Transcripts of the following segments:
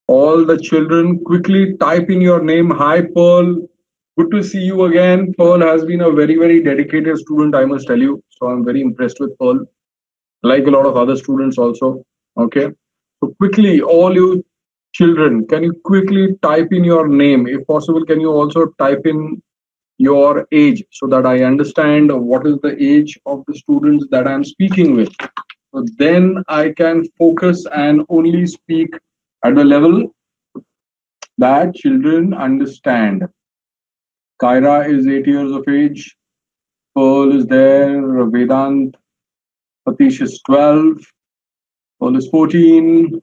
All the children quickly type in your name. Hi, Pearl. Good to see you again. Pearl has been a very, very dedicated student, I must tell you. So I'm very impressed with Pearl, like a lot of other students also. Okay. So quickly, all you children, can you quickly type in your name? If possible, can you also type in your age so that I understand what is the age of the students that I'm speaking with? So then I can focus and only speak at the level that children understand. Kyra is 8 years of age. Pearl is there. Vedant, Patish is 12. Pearl is 14.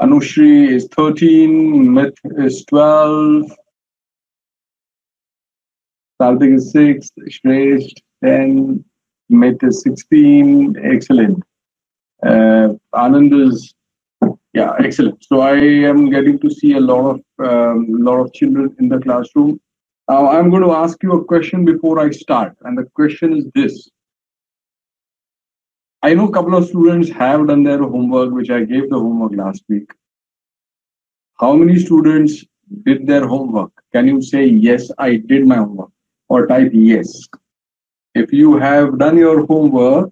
Anushri is 13. Myth is 12. Karthik is 6. Shresh 10. Myth is 16. Excellent. Anand is, yeah, excellent. So I am getting to see a lot of children in the classroom. Now I'm going to ask you a question before I start, and the question is this: I know a couple of students have done their homework, which I gave the homework last week. How many students did their homework? Can you say yes, I did my homework, or type yes? If you have done your homework,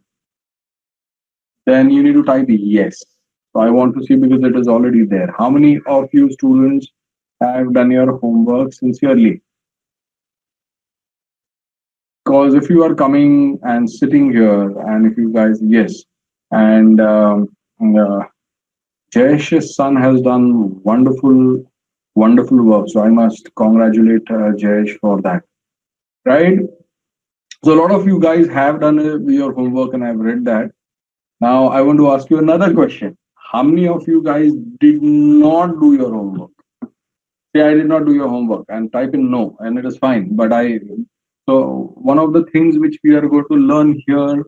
then you need to type yes. So I want to see because it is already there. How many of you students have done your homework sincerely? Because if you are coming and sitting here, and if you guys, yes, and Jayesh's son has done wonderful work. So I must congratulate Jayesh for that. Right? So a lot of you guys have done your homework, and I've read that. Now I want to ask you another question. How many of you guys did not do your homework? Say I did not do your homework and type in no, and it is fine. But so one of the things which we are going to learn here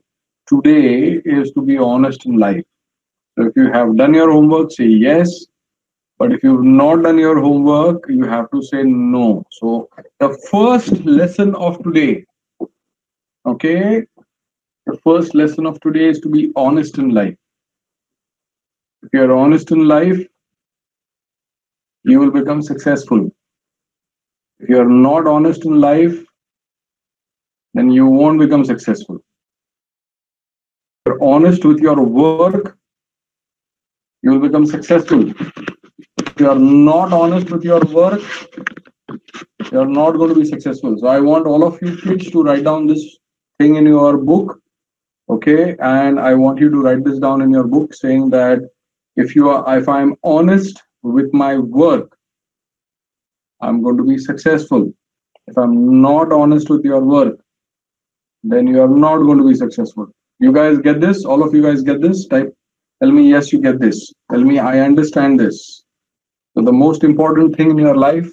today is to be honest in life. So if you have done your homework, say yes. But if you've not done your homework, you have to say no. So the first lesson of today, okay, the first lesson of today is to be honest in life. If you're honest in life, you will become successful. If you're not honest in life, then you won't become successful. If you're honest with your work, you will become successful. If you are not honest with your work, you are not going to be successful. So I want all of you kids to write down this thing in your book, okay? And I want you to write this down in your book, saying that if I'm honest with my work, I'm going to be successful. If I'm not honest with your work, then you are not going to be successful. You guys get this? All of you guys get this? Tell me yes, you get this. Tell me I understand this. So the most important thing in your life,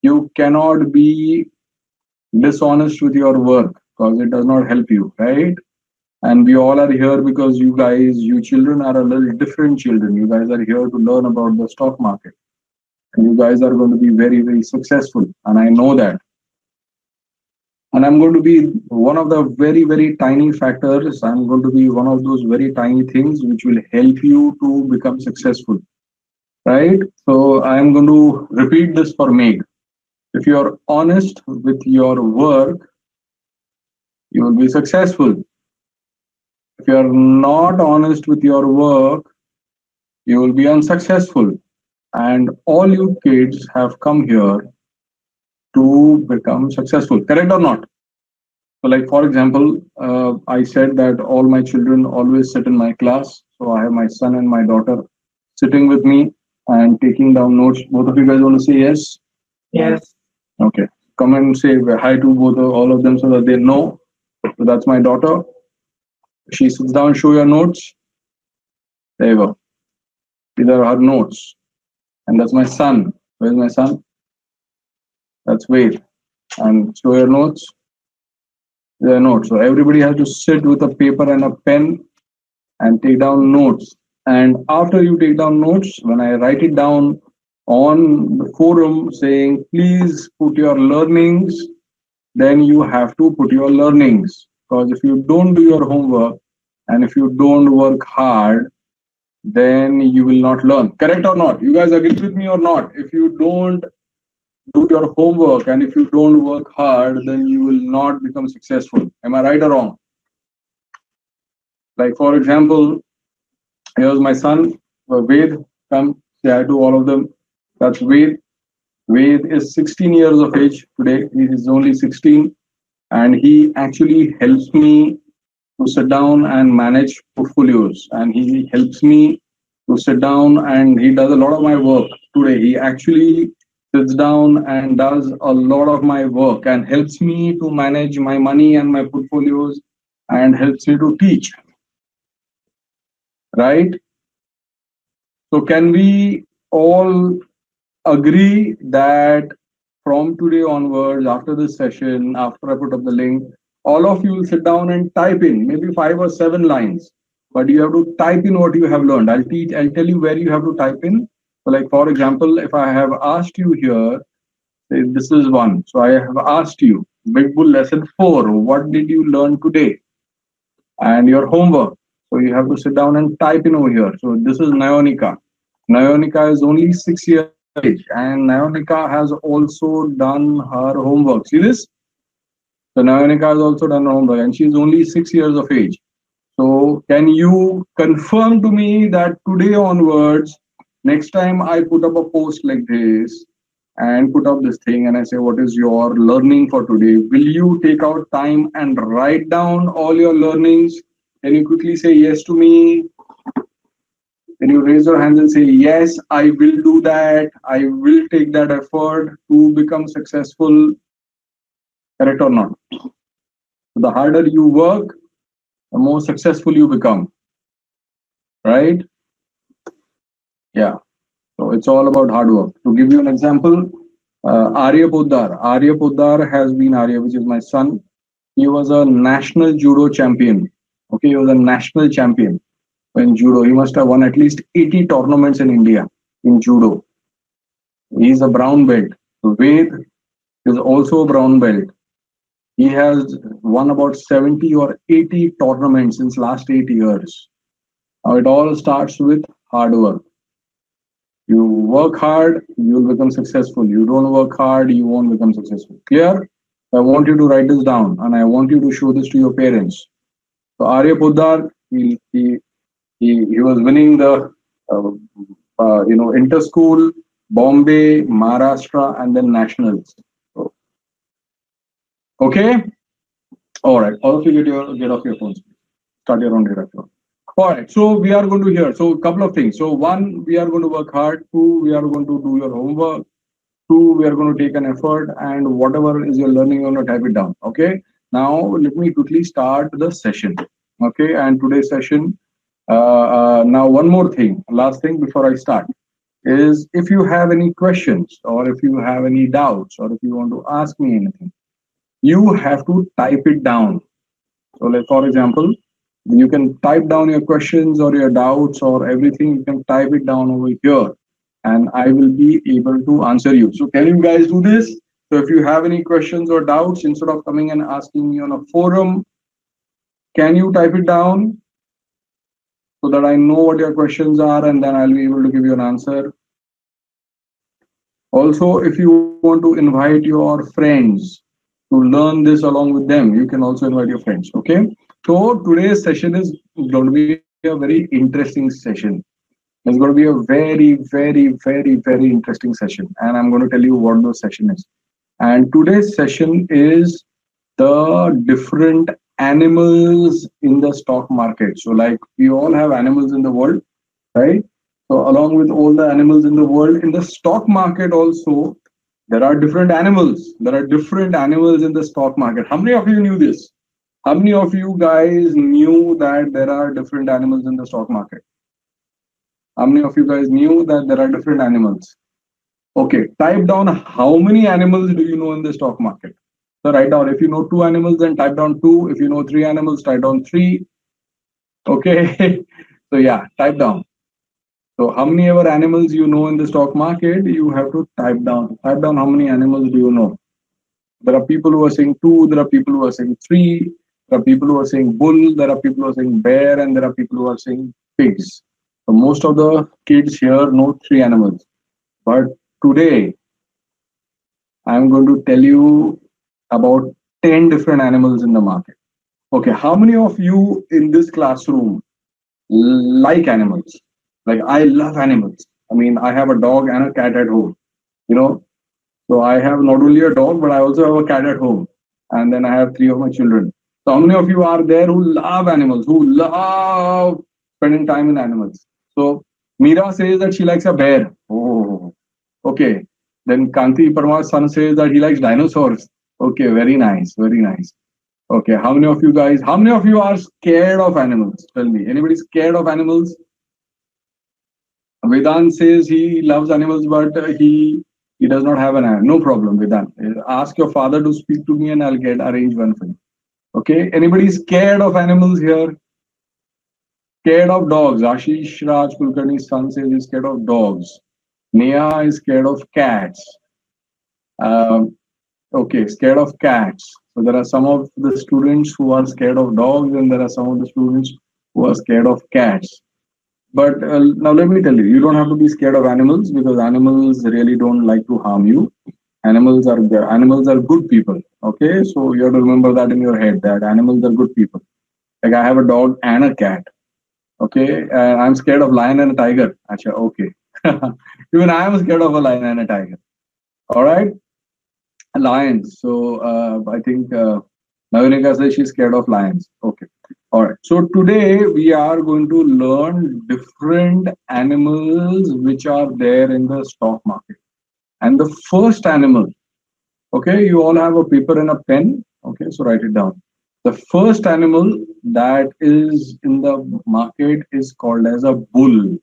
you cannot be dishonest with your work because it does not help you, right? And we all are here because you children are a little different children. You guys are here to learn about the stock market. And you guys are going to be very, very successful. And I know that. And I'm going to be one of the very, very tiny factors. I'm going to be one of those very tiny things which will help you to become successful. Right? So I'm going to repeat this for Meg. If you're honest with your work, you will be successful. If you're not honest with your work, you will be unsuccessful. And all you kids have come here to become successful. Correct or not? So like, for example, I said that all my children always sit in my class. So I have my son and my daughter sitting with me and taking down notes. Both of you guys want to say yes? Yes. Okay. Come and say hi to all of them so that they know. So that's my daughter. She sits down, show your notes. There you go. These are her notes. And that's my son. Where's my son? That's Wade. And show your notes. There are notes. So everybody has to sit with a paper and a pen and take down notes. And after you take down notes, when I write it down on the forum saying, please put your learnings, then you have to put your learnings. Because if you don't do your homework and if you don't work hard, then you will not learn. Correct or not? You guys agree with me or not? If you don't do your homework and if you don't work hard, then you will not become successful. Am I right or wrong? Like, for example, here's my son, Ved. Come say hi to all of them. That's Ved. Ved is 16 years of age today. He is only 16, and he actually helps me to sit down and manage portfolios. And he helps me to sit down and he does a lot of my work today. He actually sits down and does a lot of my work and helps me to manage my money and my portfolios and helps me to teach. Right? So, can we all agree that from today onwards, after this session, after I put up the link, all of you will sit down and type in maybe 5 or 7 lines, but you have to type in what you have learned. I'll tell you where you have to type in. So, like for example, if I have asked you here, say this is one. So I have asked you, Big Bull lesson 4, what did you learn today? And your homework. So you have to sit down and type in over here. So this is Nayonika. Nayonika is only 6 years of age, and Nayonika has also done her homework. See this? So Nayonika has also done her homework, and she's only 6 years of age. So can you confirm to me that today onwards, next time I put up a post like this and put up this thing and I say, what is your learning for today? Will you take out time and write down all your learnings? Can you quickly say yes to me? Can you raise your hands and say, yes, I will do that. I will take that effort to become successful. Correct or not? So the harder you work, the more successful you become. Right? Yeah. So it's all about hard work. To give you an example, Arya Poddar. Arya Poddar has been Arya, which is my son. He was a national judo champion. Okay, he was a national champion in judo. He must have won at least 80 tournaments in India in judo. He is a brown belt. Ved is also a brown belt. He has won about 70 or 80 tournaments since last 8 years. Now it all starts with hard work. You work hard, you will become successful. You don't work hard, you won't become successful. Clear? I want you to write this down and I want you to show this to your parents. So Arya Poddar, he was winning the inter-school, Bombay, Maharashtra, and then nationals. So, okay, all right. All of you get off your phones. Start your own data. All right. So we are going to hear. So a couple of things. So one, we are going to work hard. Two, we are going to do your homework. Two, we are going to take an effort, and whatever is your learning, you're going to type it down. Okay. Now let me quickly start the session. Okay. And today's session. Now one more thing. Last thing before I start is if you have any questions or if you have any doubts or if you want to ask me anything, you have to type it down. So, like for example, you can type down your questions or your doubts or everything. You can type it down over here and I will be able to answer you. So can you guys do this? So if you have any questions or doubts, instead of coming and asking me on a forum, can you type it down so that I know what your questions are and then I'll be able to give you an answer. Also, if you want to invite your friends to learn this along with them, you can also invite your friends. Okay. So today's session is going to be a very interesting session. It's going to be a very, very, very, very interesting session. And I'm going to tell you what the session is. And today's session is the different animals in the stock market. So like we all have animals in the world, right? So along with all the animals in the world, in the stock market also, there are different animals. There are different animals in the stock market. How many of you knew this? How many of you guys knew that there are different animals in the stock market? How many of you guys knew that there are different animals? Okay, type down how many animals do you know in the stock market? So write down, if you know 2 animals, then type down 2. If you know 3 animals, type down 3. Okay, so yeah, type down. So how many ever animals you know in the stock market, you have to type down. Type down how many animals do you know. There are people who are saying 2, there are people who are saying 3, there are people who are saying bull, there are people who are saying bear, and there are people who are saying pigs. So most of the kids here know three animals. But today, I'm going to tell you about 10 different animals in the market. Okay, how many of you in this classroom like animals? Like, I love animals. I mean, I have a dog and a cat at home, you know. So I have not only a dog, but I also have a cat at home. And then I have three of my children. So how many of you are there who love animals, who love spending time in animals? So Meera says that she likes a bear. Oh, okay. Then Kanti Parmar's son says that he likes dinosaurs. Okay, very nice, very nice. Okay, how many of you are scared of animals? Tell me. Anybody scared of animals? Vedant says he loves animals, but he does not have an animal. No problem, Vedant. Ask your father to speak to me, and I'll get arrange one for you. Okay. Anybody scared of animals here? Scared of dogs. Ashish Raj Kulkarni's son says he's scared of dogs. Neha is scared of cats. Um, okay, scared of cats. So there are some of the students who are scared of dogs, and there are some of the students who are scared of cats. But now let me tell you, you don't have to be scared of animals because animals really don't like to harm you. Animals are good people. Okay, so you have to remember that in your head that animals are good people. Like I have a dog and a cat. Okay, I'm scared of lion and a tiger. Acha, okay. Even I am scared of a lion and a tiger. All right, lions. So I think Navinika says she's scared of lions. Okay. All right. So today we are going to learn different animals which are there in the stock market. And the first animal, okay, you all have a paper and a pen. Okay, so write it down. The first animal that is in the market is called as a bull.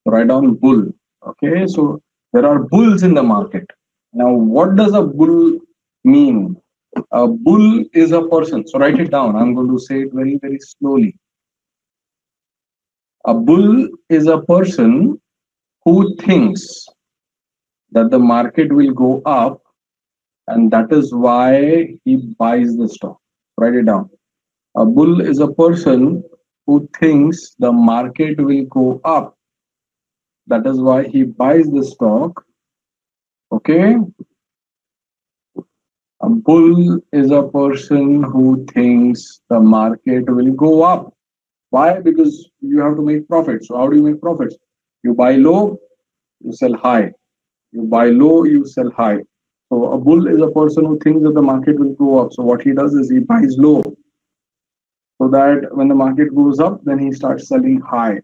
Write down bull. Okay, so there are bulls in the market. Now, what does a bull mean? A bull is a person. So write it down. I'm going to say it very, very slowly. A bull is a person who thinks that the market will go up, and that is why he buys the stock. Write it down. A bull is a person who thinks the market will go up. That is why he buys the stock. Okay. A bull is a person who thinks the market will go up. Why? Because you have to make profits. So how do you make profits? You buy low, you sell high. You buy low, you sell high. So a bull is a person who thinks that the market will go up. So what he does is he buys low so that when the market goes up, then he starts selling high.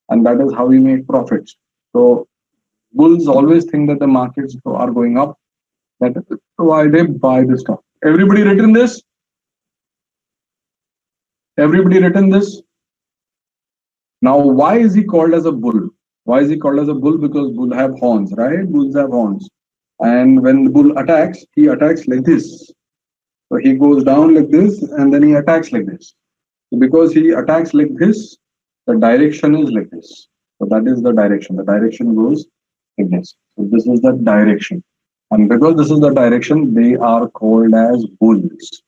And that is how he makes profits. So bulls always think that the markets are going up. That is why they buy the stock. Everybody written this? Everybody written this? Now, why is he called as a bull? Why is he called as a bull? Because bull have horns, right? Bulls have horns. And when the bull attacks, he attacks like this. So he goes down like this and then he attacks like this. So because he attacks like this, the direction is like this. So that is the direction. The direction goes like this. So this is the direction. And because this is the direction, they are called as bulls.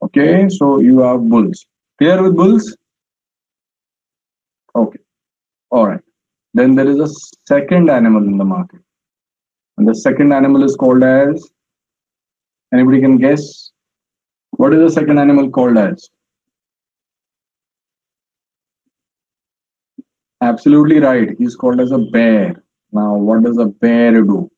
Okay, so you have bulls. Clear with bulls? Okay, all right. Then there is a second animal in the market. And the second animal is called as, anybody can guess? What is the second animal called as? Absolutely right. He's called as a bear. Now, what does a bear do?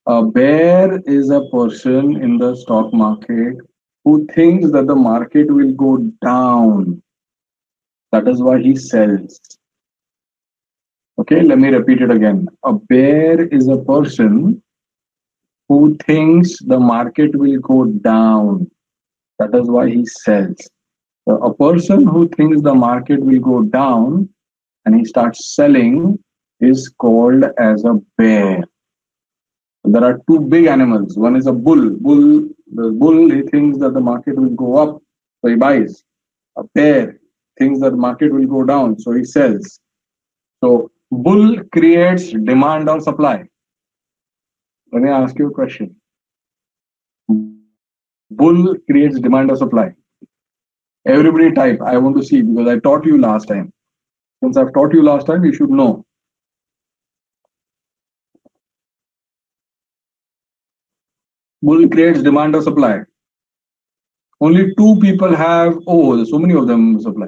A bear is a person in the stock market who thinks that the market will go down. That is why he sells. Okay, let me repeat it again. A bear is a person who thinks the market will go down. That is why he sells. So a person who thinks the market will go down and he starts selling is called as a bear. So there are two big animals. One is a bull. The bull, he thinks that the market will go up, so he buys. A bear thinks that the market will go down, so he sells. So bull creates demand or supply. Let me ask you a question. Bull creates demand or supply. Everybody type. I want to see because I taught you last time. Since I've taught you last time, you should know. Bull creates demand or supply. Only two people have, oh, there's so many of them supply.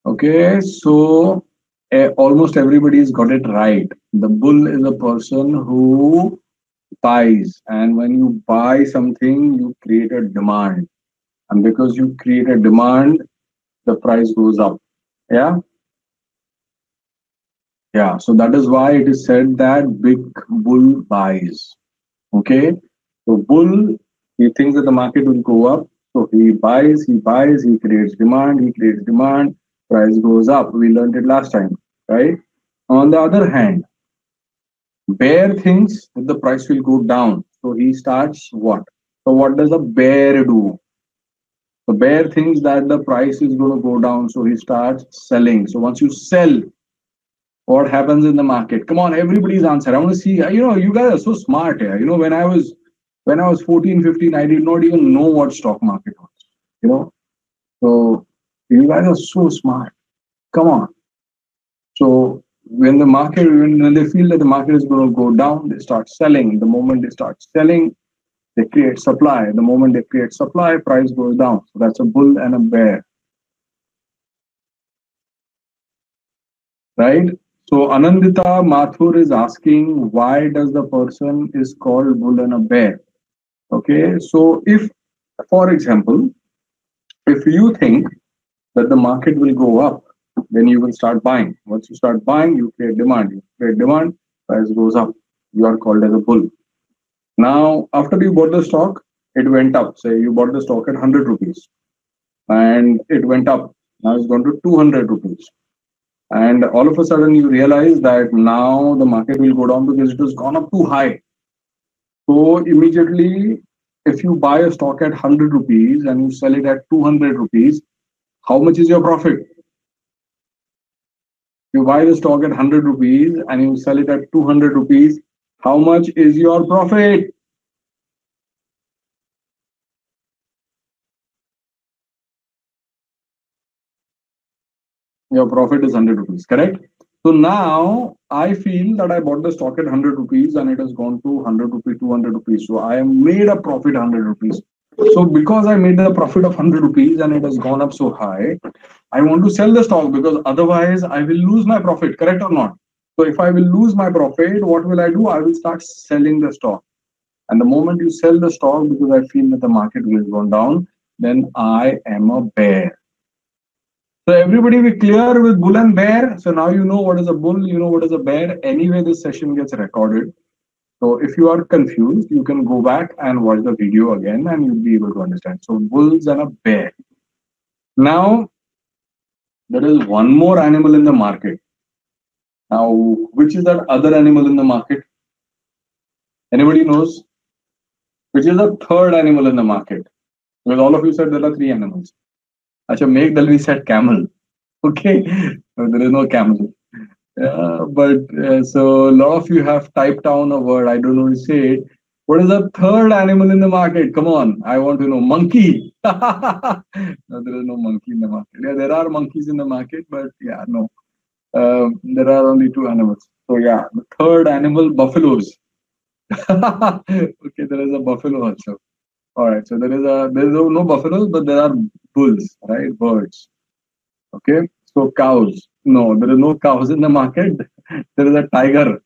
Okay, so almost everybody's got it right. The bull is a person who buys, and when you buy something, you create a demand. And because you create a demand, the price goes up. Yeah. Yeah. So that is why it is said that big bull buys. Okay. So bull, he thinks that the market will go up. So he buys, he creates demand, price goes up. We learned it last time, right? On the other hand, bear thinks that the price will go down. So he starts what? So what does a bear do? The bear thinks that the price is going to go down, so he starts selling. So once you sell, what happens in the market? Come on, everybody's answer. I want to see. You guys are so smart here. When I was 14, 15, I did not even know what stock market was. You know, so you guys are so smart. Come on. So when they feel that the market is going to go down, they start selling. The moment they start selling, they create supply. The moment they create supply, price goes down. So that's a bull and a bear, right? So Anandita Mathur is asking, why does the person is called bull and a bear? Okay, so if, for example, if you think that the market will go up, then you will start buying. Once you start buying, you create demand. You create demand, price goes up. You are called as a bull. Now, after you bought the stock, it went up. Say you bought the stock at 100 rupees and it went up. Now it's gone to 200 rupees. And all of a sudden you realize that now the market will go down because it has gone up too high. So immediately, if you buy a stock at 100 rupees and you sell it at 200 rupees, how much is your profit? You buy the stock at 100 rupees and you sell it at 200 rupees, how much is your profit? Your profit is 100 rupees, correct? So now I feel that I bought the stock at 100 rupees and it has gone to 100 rupees, 200 rupees. So I have made a profit 100 rupees. So because I made the profit of 100 rupees and it has gone up so high, I want to sell the stock because otherwise I will lose my profit, correct or not? So if I will lose my profit, what will I do? I will start selling the stock. And the moment you sell the stock because I feel that the market will go down, then I am a bear. So everybody be clear with bull and bear. So now you know what is a bull, you know what is a bear. Anyway, this session gets recorded. So if you are confused, you can go back and watch the video again and you'll be able to understand. So bulls and a bear. Now, there is one more animal in the market. Now, which is that other animal in the market? Anybody knows? Which is the third animal in the market? Because all of you said there are three animals. Acha, Meg Dalvi said camel. Okay, no, there is no camel. But so a lot of you have typed down a word. I don't know to say it. What is the third animal in the market? Come on, I want to know. Monkey. No, there is no monkey in the market. Yeah, there are monkeys in the market, but yeah, no. There are only two animals. So yeah, the third animal, buffaloes. Okay, there is a buffalo also. All right, so there is no buffaloes, but there are bulls, right? Birds. Okay, so cows. No, there is no cows in the market. There is a tiger.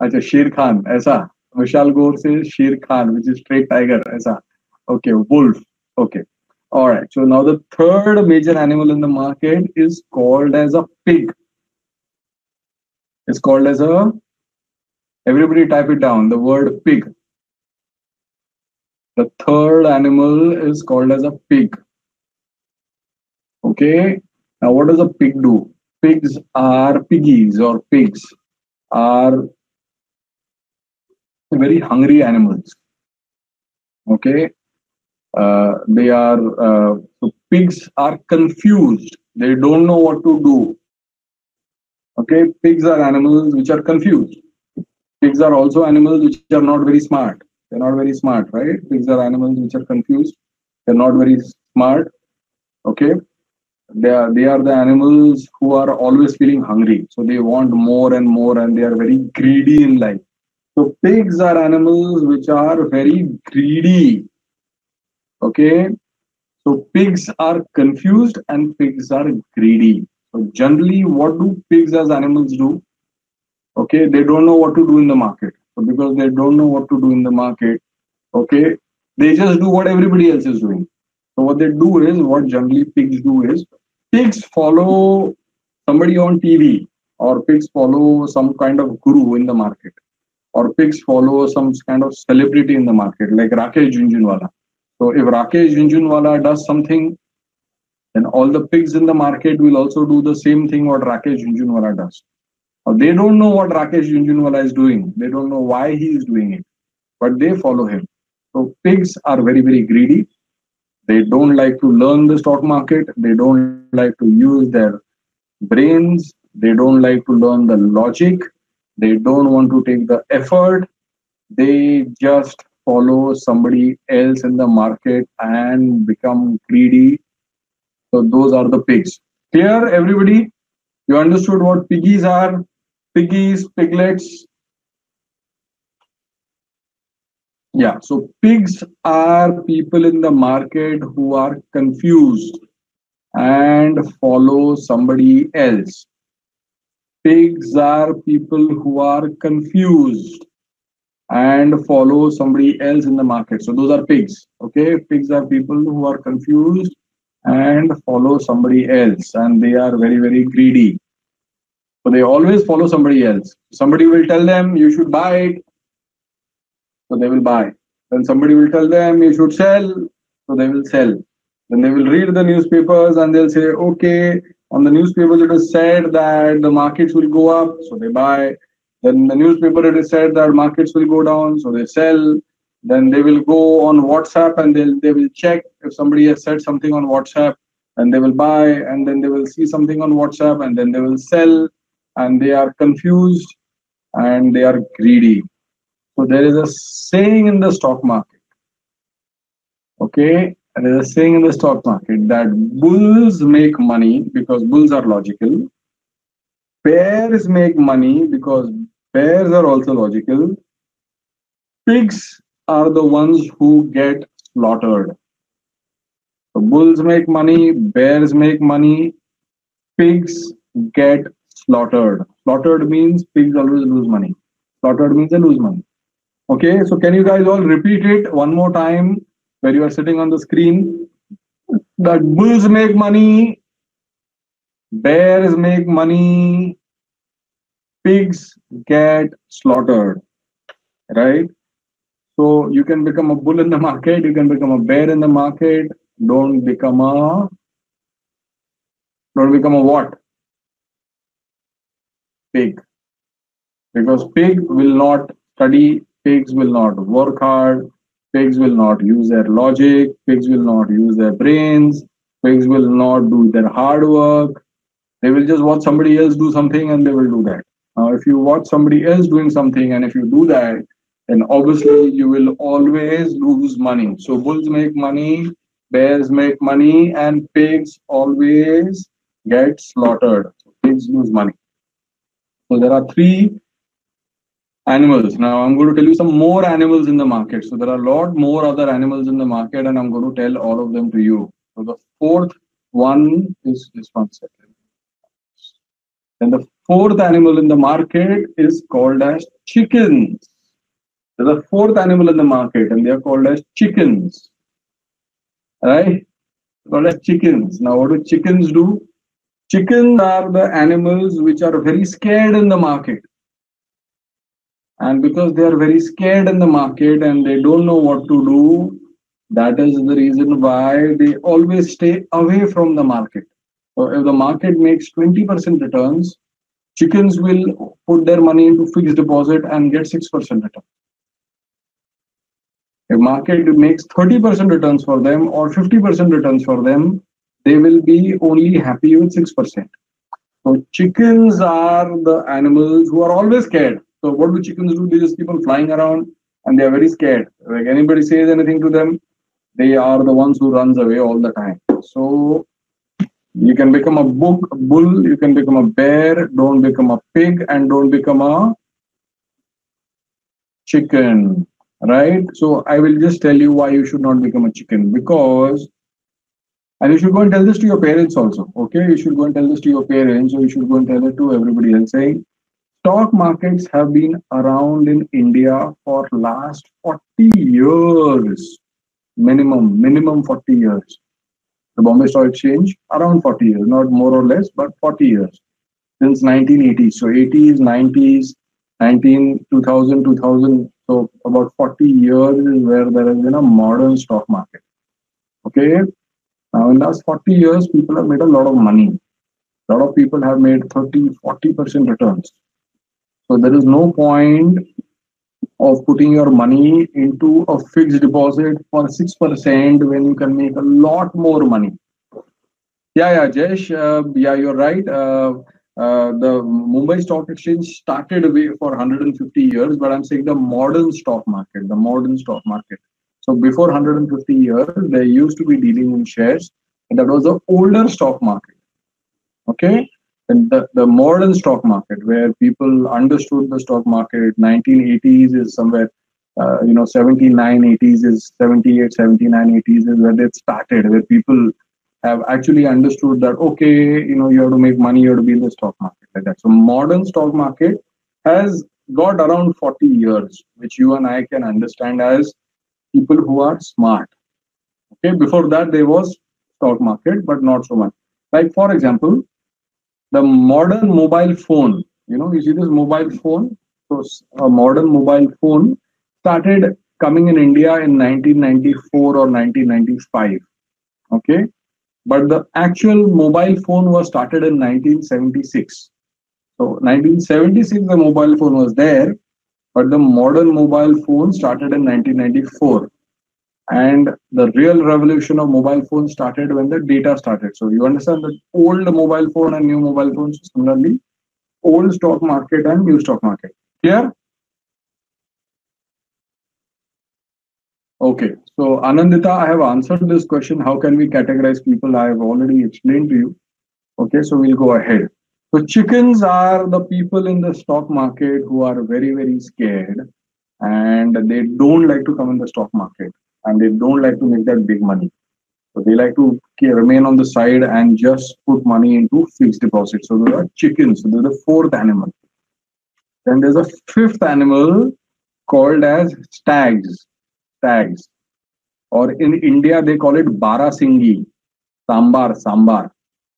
अच्छा शेर खान ऐसा विशाल गौर से शेर khan, which is straight tiger ऐसा. Okay, wolf. Okay. All right. So now the third major animal in the market is called as a pig. It's called as a. Everybody type it down. The word pig. The third animal is called as a pig. Okay. Now what does a pig do? Pigs are piggies or pigs are very hungry animals. Okay. They are so pigs are confused. They don't know what to do. Okay, pigs are animals which are confused. Pigs are also animals which are not very smart. They're not very smart, right? Pigs are animals which are confused. They're not very smart. Okay. They are the animals who are always feeling hungry. So they want more and more, and they are very greedy in life. So pigs are animals which are very greedy. Okay. So pigs are confused and pigs are greedy. So generally, what do pigs as animals do? Okay, they don't know what to do in the market. So because they don't know what to do in the market, okay, they just do what everybody else is doing. So what they do is, what generally pigs do is, pigs follow somebody on TV, or pigs follow some kind of guru in the market, or pigs follow some kind of celebrity in the market, like Rakesh Jhunjhunwala. So if Rakesh Jhunjhunwala does something, then all the pigs in the market will also do the same thing what Rakesh Jhunjhunwala does. Now, they don't know what Rakesh Jhunjhunwala is doing. They don't know why he is doing it, but they follow him. So pigs are very, very greedy. They don't like to learn the stock market. They don't like to use their brains. They don't like to learn the logic. They don't want to take the effort. They just follow somebody else in the market and become greedy. So those are the pigs. Clear, everybody? You understood what piggies are? Piggies, piglets. Yeah, so pigs are people in the market who are confused and follow somebody else. Pigs are people who are confused and follow somebody else in the market. So those are pigs. Okay, pigs are people who are confused and follow somebody else, and they are very, very greedy. So they always follow somebody else. Somebody will tell them you should buy it, so they will buy. Then somebody will tell them you should sell, so they will sell. Then they will read the newspapers and they'll say, okay, on the newspapers it is said that the markets will go up, so they buy. Then the newspaper it is said that markets will go down, so they sell. Then they will go on WhatsApp and they will check if somebody has said something on WhatsApp, and they will buy, and then they will see something on WhatsApp and then they will sell, and they are confused and they are greedy. So there is a saying in the stock market, okay? There is a saying in the stock market that bulls make money because bulls are logical. Bears make money because bears are also logical. Pigs are the ones who get slaughtered. So bulls make money, bears make money, pigs get slaughtered. Slaughtered means pigs always lose money. Slaughtered means they lose money. Okay, so can you guys all repeat it one more time where you are sitting on the screen? That bulls make money, bears make money, pigs get slaughtered, right? So you can become a bull in the market, you can become a bear in the market. Don't become a what? Pig. Because pig will not study, pigs will not work hard, pigs will not use their logic, pigs will not use their brains, pigs will not do their hard work. They will just watch somebody else do something and they will do that. Now, if you watch somebody else doing something and if you do that, then obviously you will always lose money. So bulls make money, bears make money, and pigs always get slaughtered. So pigs lose money. So there are three animals. Now I'm going to tell you some more animals in the market. So there are a lot more other animals in the market, and I'm going to tell all of them to you. So the fourth one is this one second. And the fourth animal in the market is called as chickens. There's a fourth animal in the market, and they are called as chickens. Right? Called as chickens. Now, what do chickens do? Chickens are the animals which are very scared in the market. And because they are very scared in the market and they don't know what to do, that is the reason why they always stay away from the market. So if the market makes 20% returns, chickens will put their money into fixed deposit and get 6% return. If market makes 30% returns for them or 50% returns for them, they will be only happy with 6%. So chickens are the animals who are always scared. So what do chickens do? They just keep on flying around and they are very scared. Like anybody says anything to them, they are the ones who runs away all the time. So You can become a bull, you can become a bear, don't become a pig, and don't become a chicken, right? So I will just tell you why you should not become a chicken. Because, and you should go and tell this to your parents also, okay? You should go and tell this to your parents, or you should go and tell it to everybody else, saying stock markets have been around in India for last 40 years, minimum 40 years. The Bombay Stock Exchange, around 40 years, not more or less, but 40 years, since 1980s. So 80s, 90s, 19, 2000, 2000. So about 40 years is where there has been a modern stock market. Okay. Now, in the last 40 years, people have made a lot of money. A lot of people have made 30, 40% returns. So there is no point of putting your money into a fixed deposit for 6% when you can make a lot more money. Yeah, Jesh. Yeah, you're right. The Mumbai Stock Exchange started away for 150 years, but I'm saying the modern stock market, the modern stock market. So before 150 years, they used to be dealing in shares, and that was the older stock market. Okay, and the modern stock market where people understood the stock market. 1980s is somewhere, 79, 80s is 78, 79, 80s is where it started, where people have actually understood that, okay, you have to make money, you have to be in the stock market, like that. So modern stock market has got around 40 years, which you and I can understand as people who are smart. Okay, before that there was stock market, but not so much. Like for example, the modern mobile phone, you see this mobile phone. So a modern mobile phone started coming in India in 1994 or 1995. Okay, but the actual mobile phone was started in 1976. So 1976 the mobile phone was there, but the modern mobile phone started in 1994. And the real revolution of mobile phones started when the data started. So you understand that old mobile phone and new mobile phones, similarly, old stock market and new stock market. Clear? Okay. So Anandita, I have answered this question. How can we categorize people? I have already explained to you. Okay, so we'll go ahead. So chickens are the people in the stock market who are very, very scared, and they don't like to come in the stock market, and they don't like to make that big money. So they like to remain on the side and just put money into fixed deposits. So those are chickens. So there's the fourth animal. Then there's a fifth animal called as stags. Stags. Or in India, they call it Barasinghi. Sambar.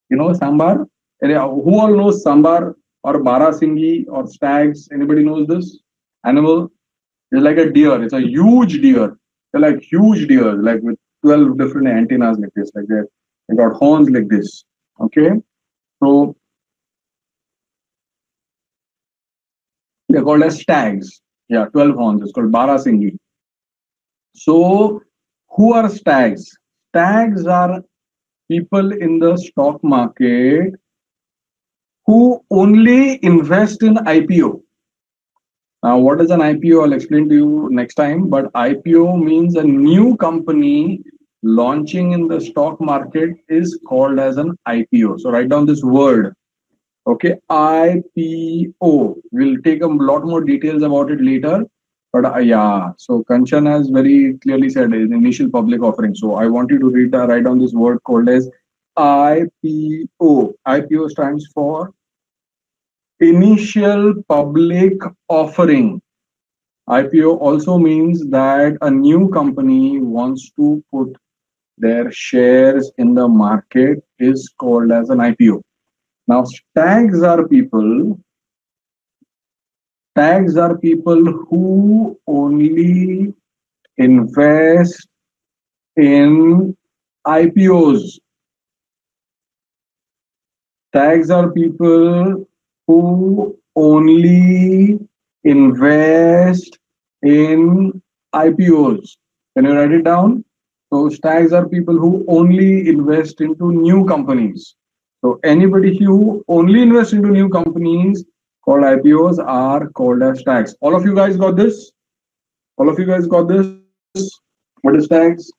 You know sambar? Who all knows sambar or Barasinghi or stags? Anybody knows this animal? It's like a deer. It's a huge deer. They're like huge deer, like with 12 different antennas like this. Like they got horns like this. Okay. So they're called as stags. Yeah, 12 horns. It's called Barasinghi. So who are stags? Stags are people in the stock market who only invest in IPO. Now, what is an IPO? I'll explain to you next time. But IPO means a new company launching in the stock market is called as an IPO. So write down this word. Okay, IPO. We'll take a lot more details about it later. But yeah, so Kanchan has very clearly said is initial public offering. So I want you to write down this word called as IPO. IPO stands for initial public offering. IPO also means that a new company wants to put their shares in the market is called as an IPO. Now, stags are people who only invest in IPOs. Stags are people who only invest in IPOs. Can you write it down? So stags are people who only invest into new companies. So anybody who only invests into new companies called IPOs are called as stags. All of you guys got this? All of you guys got this? What is stags?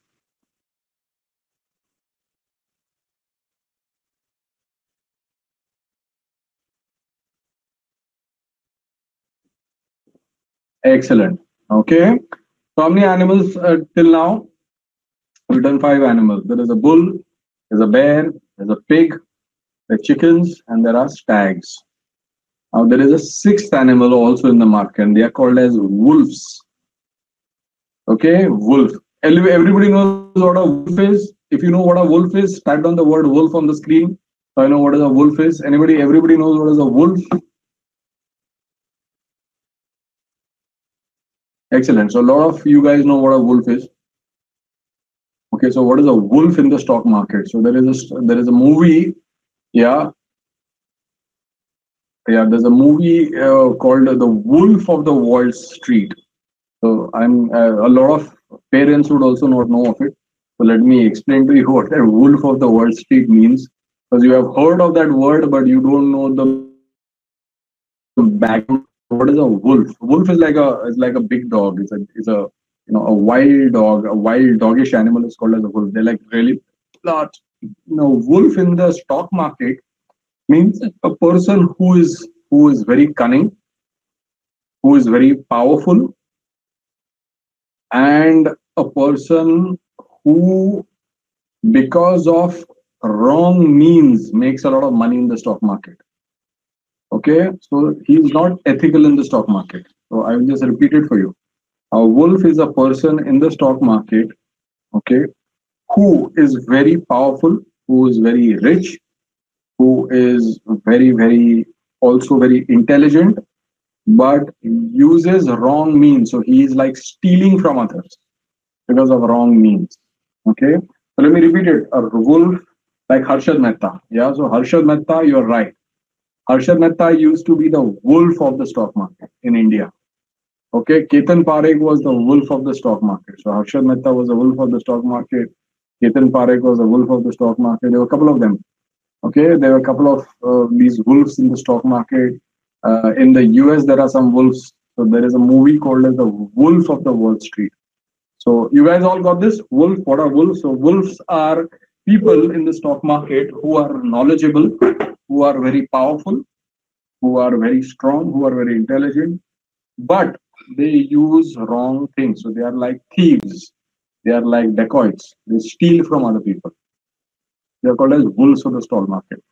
Excellent. Okay. So how many animals till now? We've done five animals. There is a bull, there's a bear, there's a pig, there are chickens, and there are stags. Now there is a sixth animal also in the market, and they are called as wolves. Okay, wolf. Everybody knows what a wolf is. If you know what a wolf is, type down the word wolf on the screen. So I know what is a wolf is. Everybody knows what is a wolf. Excellent. So a lot of you guys know what a wolf is. Okay, so what is a wolf in the stock market? So there is a movie. Yeah, yeah. There's a movie called The Wolf of the Wall Street. So I'm a lot of parents would also not know of it. So let me explain to you what that Wolf of the Wall Street means, because you have heard of that word, but you don't know the background. What is a wolf? Wolf is like a big dog. It's a a wild dog. A wild doggish animal is called as a wolf. They're like really large. Wolf in the stock market means a person who is very cunning, who is very powerful, and a person who, because of wrong means, makes a lot of money in the stock market. Okay, so he's not ethical in the stock market. So I will just repeat it for you. A wolf is a person in the stock market, okay, who is very powerful, who is very rich, who is very, very also very intelligent, but uses wrong means. So he is like stealing from others because of wrong means. Okay. So let me repeat it. A wolf like Harshad Mehta. Yeah. So Harshad Mehta, you're right. Harshad Mehta used to be the wolf of the stock market in India. Okay. Ketan Parekh was the wolf of the stock market. So Harshad Mehta was the wolf of the stock market. Ketan Parekh was the wolf of the stock market. There were a couple of them. Okay. There were a couple of these wolves in the stock market. In the US, there are some wolves. So there is a movie called as The Wolf of the Wall Street. So you guys all got this? Wolf, what are wolves? So wolves are people in the stock market who are knowledgeable, who are very powerful, who are very strong, who are very intelligent, but they use wrong things. So they are like thieves. They are like dacoits. They steal from other people. They are called as wolves of the stock market.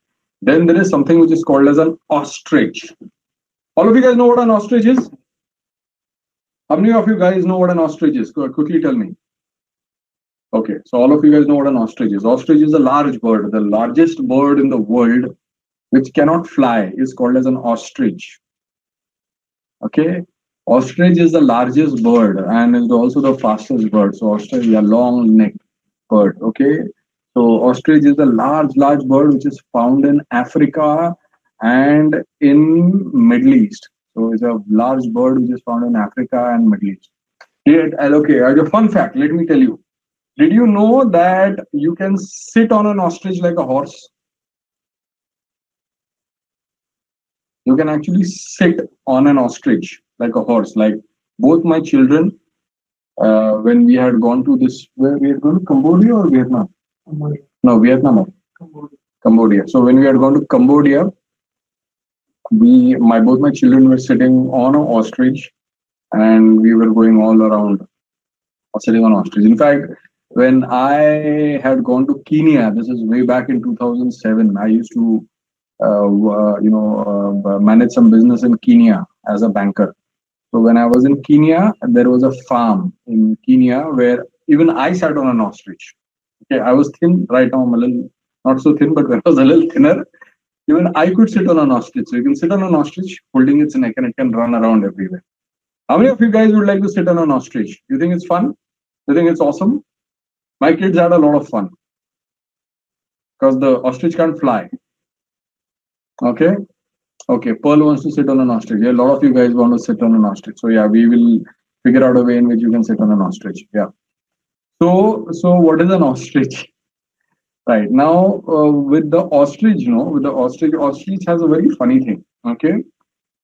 Then there is something which is called as an ostrich. All of you guys know what an ostrich is? How many of you guys know what an ostrich is? Quickly tell me. Okay, so all of you guys know what an ostrich is. Ostrich is a large bird. The largest bird in the world which cannot fly is called as an ostrich. Okay, ostrich is the largest bird and is also the fastest bird. So ostrich is a long neck bird. Okay, so ostrich is a large bird which is found in Africa and in Middle East. So it's a large bird which is found in Africa and Middle East. Okay, a fun fact, let me tell you. Did you know that you can sit on an ostrich like a horse? You can actually sit on an ostrich like a horse. Like both my children, when we had gone to this, where we had gone to Cambodia or Vietnam? Cambodia. No, Vietnam. Cambodia. So when we had gone to Cambodia, both my children were sitting on an ostrich, and we were going all around sitting on ostrich. In fact, when I had gone to Kenya, this is way back in 2007, I used to manage some business in Kenya as a banker. So when I was in Kenya, there was a farm in Kenya where even I sat on an ostrich. Okay, I was thin. Right now I'm a little not so thin, but when I was a little thinner, even I could sit on an ostrich. So you can sit on an ostrich holding its neck and it can run around everywhere. How many of you guys would like to sit on an ostrich? You think it's fun? You think it's awesome? My kids had a lot of fun because the ostrich can't fly. Okay. Okay. Pearl wants to sit on an ostrich. Yeah, a lot of you guys want to sit on an ostrich. So yeah, we will figure out a way in which you can sit on an ostrich. Yeah. So what is an ostrich? Right now, with the ostrich, ostrich has a very funny thing. Okay.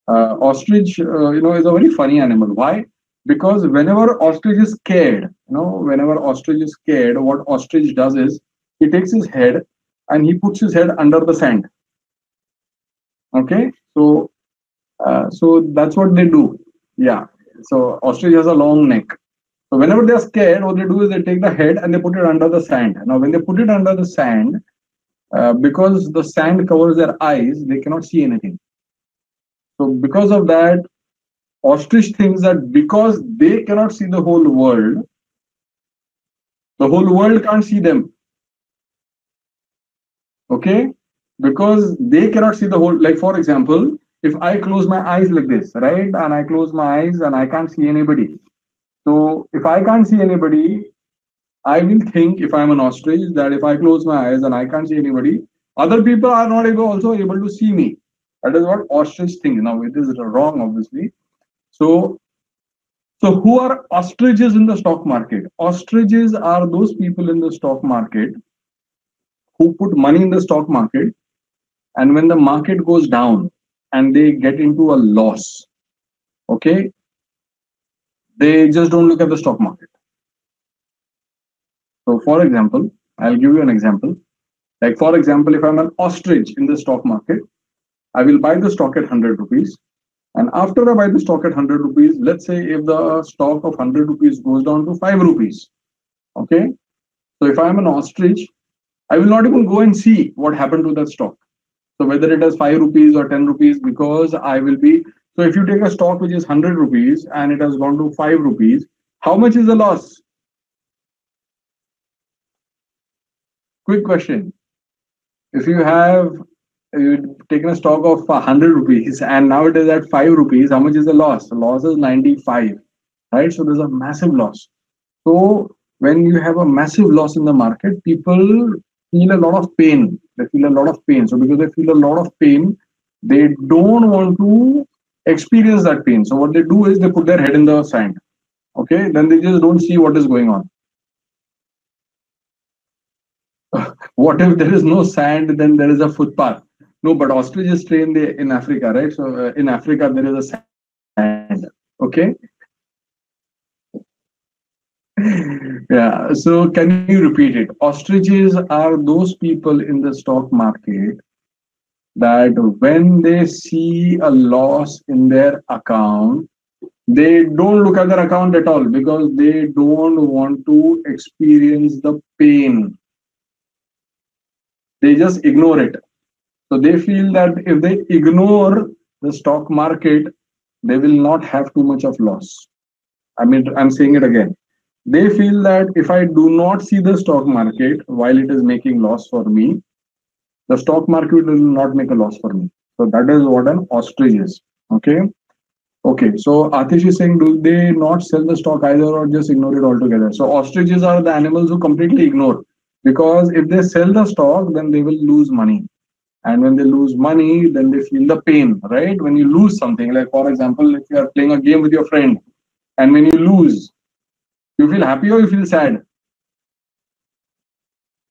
Ostrich, is a very funny animal. Why? Because whenever ostrich is scared, what ostrich does is he takes his head and he puts his head under the sand. Okay, so that's what they do. Yeah, So ostrich has a long neck. So whenever they're scared, what they do is they take the head and they put it under the sand. Now, when they put it under the sand, because the sand covers their eyes, they cannot see anything. So because of that, ostrich thinks that because they cannot see the whole world can't see them. Okay? Because they cannot see the whole, like for example, if I close my eyes like this, right? And I close my eyes and I can't see anybody. So if I can't see anybody, I will think if I'm an ostrich that if I close my eyes and I can't see anybody, other people are not also able to see me. That is what ostrich think. Now it is wrong, obviously. So who are ostriches in the stock market? Ostriches are those people in the stock market who put money in the stock market, and when the market goes down and they get into a loss, okay, they just don't look at the stock market. So for example, I'll give you an example. Like for example, if I'm an ostrich in the stock market, I will buy the stock at 100 rupees. And after I buy the stock at 100 rupees, let's say if the stock of 100 rupees goes down to 5 rupees, okay? So if I'm an ostrich, I will not even go and see what happened to that stock. So whether it is 5 rupees or 10 rupees, because I will be, so if you take a stock which is 100 rupees and it has gone to 5 rupees, how much is the loss? Quick question. If you have taken a stock of 100 rupees and now it is at 5 rupees, how much is the loss? The loss is 95, right? So there's a massive loss. So when you have a massive loss in the market, people feel a lot of pain. They feel a lot of pain. So because they feel a lot of pain, they don't want to experience that pain. So what they do is they put their head in the sand. Okay, then they just don't see what is going on. What if there is no sand, then there is a footpath? No, but ostriches train in Africa, right? So in Africa, there is a sand. Okay. Yeah. So can you repeat it? Ostriches are those people in the stock market that when they see a loss in their account, they don't look at their account at all because they don't want to experience the pain. They just ignore it. So they feel that if they ignore the stock market, they will not have too much of loss. I mean, I'm saying it again. They feel that if I do not see the stock market while it is making loss for me, the stock market will not make a loss for me. So that is what an ostrich is. Okay. Okay. So Atish is saying, do they not sell the stock either or just ignore it altogether? So ostriches are the animals who completely ignore, because if they sell the stock, then they will lose money. And when they lose money, then they feel the pain, right? When you lose something, like for example, if you are playing a game with your friend and when you lose, you feel happy or you feel sad?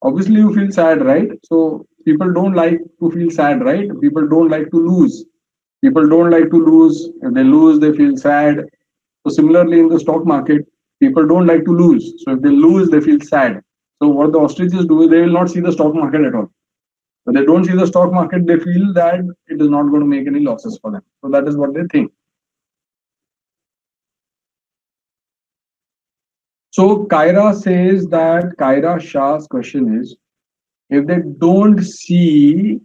Obviously, you feel sad, right? So people don't like to feel sad, right? People don't like to lose. People don't like to lose. If they lose, they feel sad. So similarly, in the stock market, people don't like to lose. So if they lose, they feel sad. So what the ostriches do is they will not see the stock market at all. So they don't see the stock market, they feel that it is not going to make any losses for them. So that is what they think. So Kyra says that Kyra Shah's question is, if they don't see,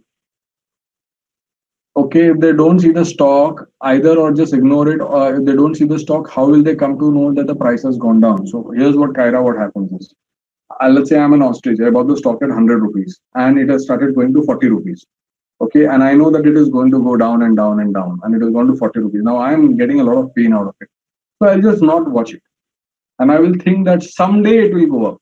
okay, if they don't see the stock either or just ignore it, or if they don't see the stock, how will they come to know that the price has gone down? So here's what Kyra, what happens is, let's say I'm an ostrich, I bought the stock at 100 rupees and it has started going to 40 rupees. Okay, and I know that it is going to go down and down and down, and it has gone to 40 rupees. Now I'm getting a lot of pain out of it. So I'll just not watch it. And I will think that someday it will go up.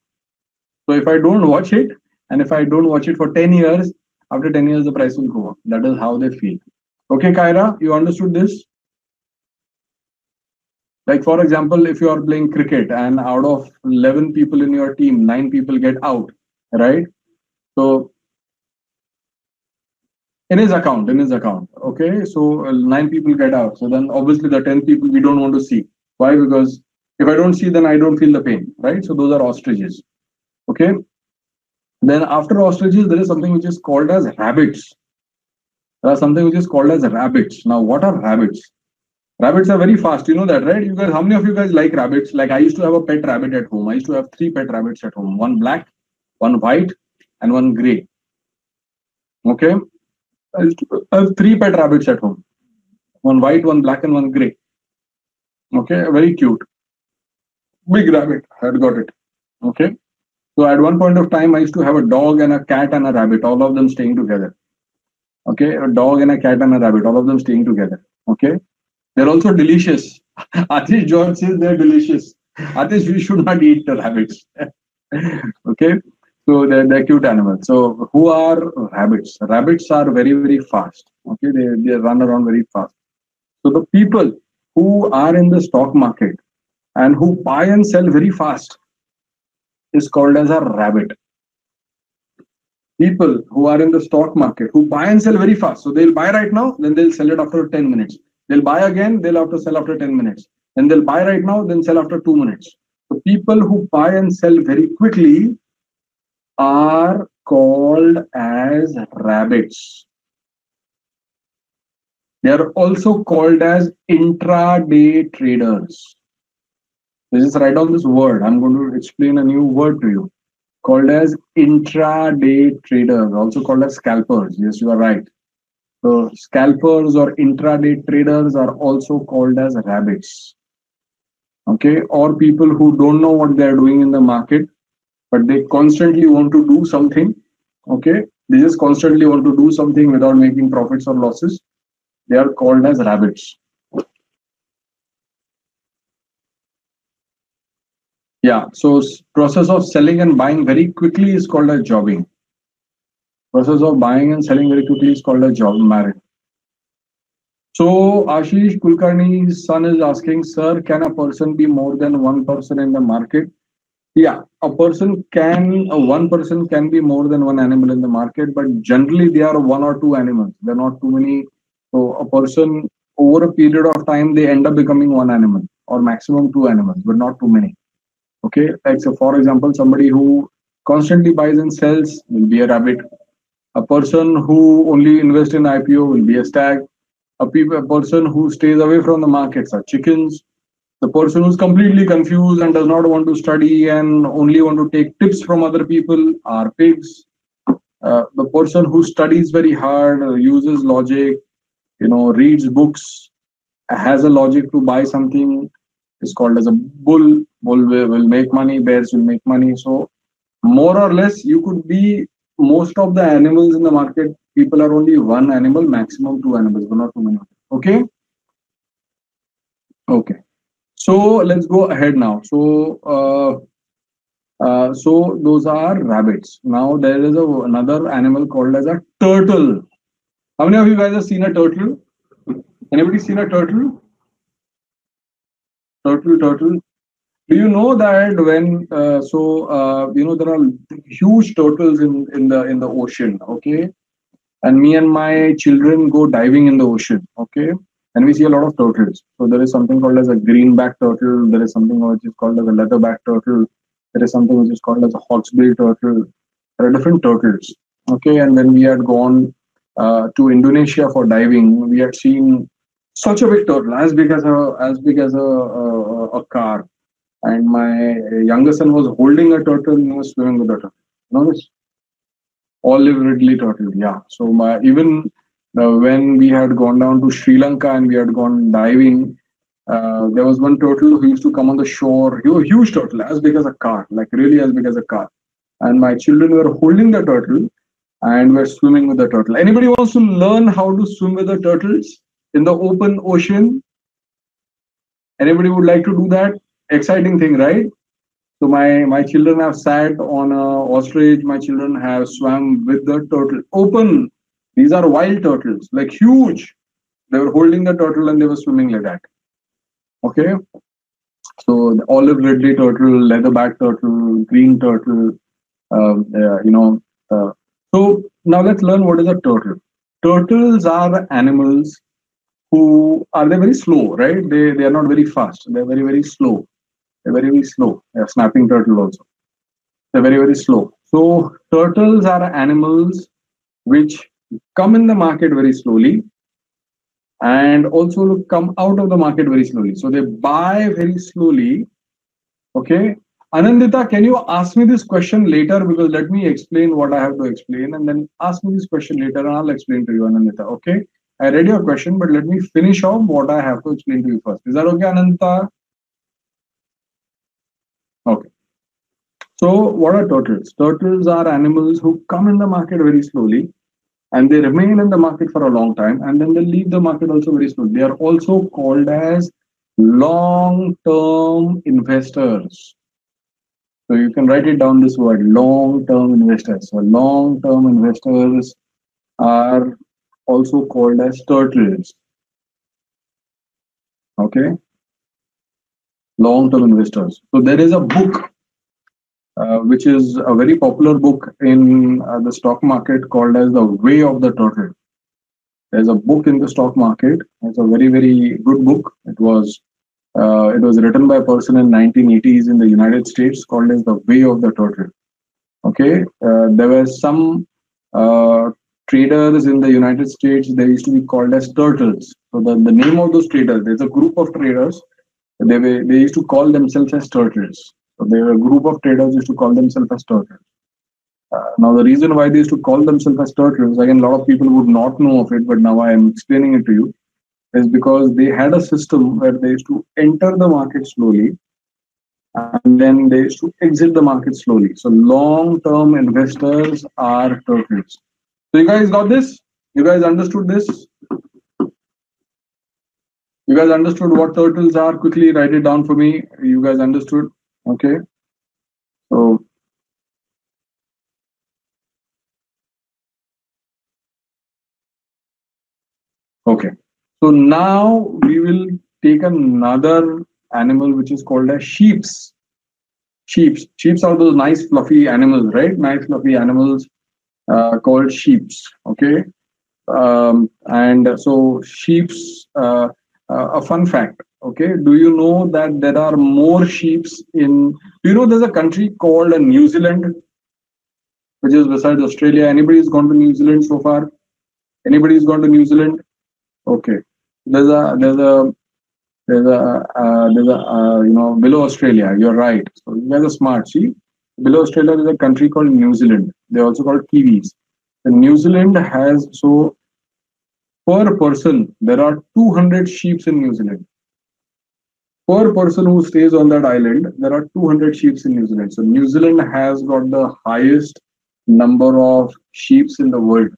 So if I don't watch it, and if I don't watch it for 10 years, after 10 years, the price will go up. That is how they feel. Okay, Kyra, you understood this? Like, for example, if you are playing cricket and out of 11 people in your team, 9 people get out, right? So in his account, okay, so 9 people get out. So then obviously the 10 people we don't want to see. Why? Because if I don't see, then I don't feel the pain, right? So those are ostriches. Okay. Then after ostriches, there is something which is called as rabbits. There are something which is called as rabbits. Now, what are rabbits? Rabbits are very fast. You know that, right? You guys, how many of you guys like rabbits? Like I used to have a pet rabbit at home. I used to have three pet rabbits at home. One black, one white, and one gray. Okay. I used to have three pet rabbits at home. One white, one black, and one gray. Okay. Very cute. Big rabbit. I had got it. Okay. So at one point of time, I used to have a dog and a cat and a rabbit, all of them staying together. Okay. A dog and a cat and a rabbit, all of them staying together. Okay. They're also delicious. Atish George says they're delicious. Atish, we should not eat the rabbits. Okay. So they're cute animals. So who are rabbits? Rabbits are very, very fast. Okay. They run around very fast. So the people who are in the stock market and who buy and sell very fast is called as a rabbit. People who are in the stock market who buy and sell very fast. So they'll buy right now, then they'll sell it after 10 minutes. They'll buy again, they'll have to sell after 10 minutes. Then they'll buy right now, then sell after 2 minutes. So people who buy and sell very quickly are called as rabbits. They are also called as intraday traders. Just write down this word. I'm going to explain a new word to you. Called as intraday traders, also called as scalpers. Yes, you are right. So scalpers or intraday traders are also called as rabbits. Okay, or people who don't know what they are doing in the market, but they constantly want to do something. Okay, they just constantly want to do something without making profits or losses. They are called as rabbits. Yeah, so process of selling and buying very quickly is called as jobbing. Process of buying and selling very quickly is called as job marriage. So Ashish Kulkarni's son is asking, sir, can a person be more than one person in the market? Yeah, one person can be more than one animal in the market, but generally they are one or two animals. They're not too many. So a person over a period of time, they end up becoming one animal or maximum two animals, but not too many. Okay, like so for example, somebody who constantly buys and sells will be a rabbit. A person who only invests in IPO will be a stag. A person who stays away from the markets are chickens. The person who's completely confused and does not want to study and only want to take tips from other people are pigs. The person who studies very hard, uses logic, reads books, has a logic to buy something is called as a bull. Bull will make money, bears will make money. So more or less, you could be most of the animals in the market. People are only one animal, maximum two animals, but not too many. Okay. Okay. So let's go ahead now. So those are rabbits. Now there is another animal called as a turtle. How many of you guys have seen a turtle? Anybody seen a turtle? Turtle. Do you know that when there are huge turtles in the ocean, okay? And me and my children go diving in the ocean, okay? And we see a lot of turtles. So there is something called as a greenback turtle. There is something which is called as a leatherback turtle. There is something which is called as a hawksbill turtle. There are different turtles, okay? And when we had gone to Indonesia for diving, we had seen such a big turtle, as big as a car. And my younger son was holding a turtle and he was swimming with the turtle. You know this? Olive Ridley turtle, yeah. So even when we had gone down to Sri Lanka and we had gone diving, there was one turtle who used to come on the shore. He was a huge turtle, as big as a car, like really as big as a car. And my children were holding the turtle and were swimming with the turtle. Anybody wants to learn how to swim with the turtles in the open ocean? Anybody would like to do that? Exciting thing, right? So my children have sat on a ostrich. My children have swam with the turtle. Open. These are wild turtles, like huge. They were holding the turtle and they were swimming like that. Okay. So the olive ridley turtle, leatherback turtle, green turtle. So now let's learn what is a turtle. Turtles are animals who are they very slow, right? They are not very fast. They're very, very slow. They're very, very slow. They're snapping turtle also. They're very, very slow. So turtles are animals which come in the market very slowly. and also come out of the market very slowly. So they buy very slowly. Okay. Anandita, can you ask me this question later? Because let me explain what I have to explain and then ask me this question later and I'll explain to you, Anandita. Okay. I read your question, but let me finish off what I have to explain to you first. Is that okay, Anandita? Okay. So what are turtles? Turtles are animals who come in the market very slowly and they remain in the market for a long time and then they leave the market also very slowly. They are also called as long-term investors. So you can write it down this word, long-term investors. So long-term investors are also called as turtles. Okay, long-term investors. So there is a book which is a very popular book in the stock market called as The Way of the Turtle. There's a book in the stock market. It's a very, very good book. It was written by a person in 1980s in the United States called as The Way of the Turtle. Okay, there were some traders in the United States. They used to be called as turtles. So the name of those traders, there's a group of traders. They used to call themselves as turtles. So there were a group of traders used to call themselves as turtles. Now the reason why they used to call themselves as turtles, again, a lot of people would not know of it, but now I am explaining it to you, is because they had a system where they used to enter the market slowly and then they used to exit the market slowly. So long-term investors are turtles. So you guys got this? You guys understood this? You guys understood what turtles are? Quickly write it down for me. You guys understood? Okay. So okay. So now we will take another animal which is called as sheeps. Sheeps are those nice fluffy animals, right? Nice fluffy animals called sheeps. Okay. And so sheeps. A fun fact. Okay. Do you know that there are more sheeps in? Do you know there's a country called New Zealand, which is besides Australia? Anybody's gone to New Zealand so far? Anybody's gone to New Zealand? Okay. There's a there's a below Australia. You're right. So you guys are smart. See, below Australia is a country called New Zealand. They're also called Kiwis. And New Zealand has, so per person there are 200 sheep in New Zealand. Per person who stays on that island, there are 200 sheep in New Zealand. So New Zealand has got the highest number of sheep in the world,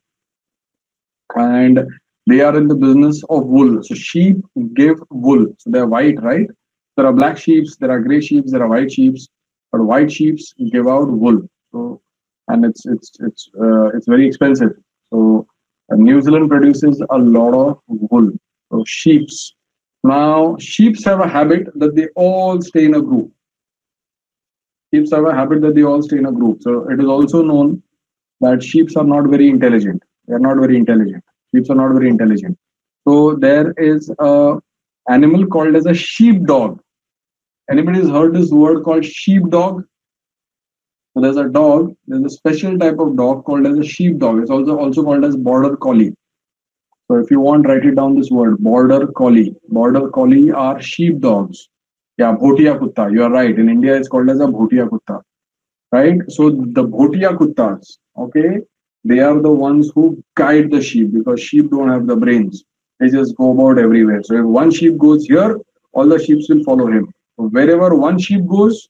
and they are in the business of wool. So sheep give wool. So they're white, right? There are black sheep, there are gray sheep, there are white sheep, but white sheep give out wool. So and it's very expensive. So New Zealand produces a lot of wool. So sheeps. Now sheeps have a habit that they all stay in a group. Sheeps have a habit that they all stay in a group. So it is also known that sheeps are not very intelligent. They are not very intelligent. Sheep are not very intelligent. So there is a animal called as a sheepdog. Anybody has heard this word called sheepdog? So there's a dog. There's a special type of dog called as a sheepdog. It's also called as border collie. So if you want, write it down this word, border collie. Border collie are sheepdogs. Yeah, bhotia kutta. You are right. In India, it's called as a bhotia kutta. Right? So the bhotia kuttas, okay, they are the ones who guide the sheep because sheep don't have the brains. They just go about everywhere. So if one sheep goes here, all the sheep will follow him. So wherever one sheep goes,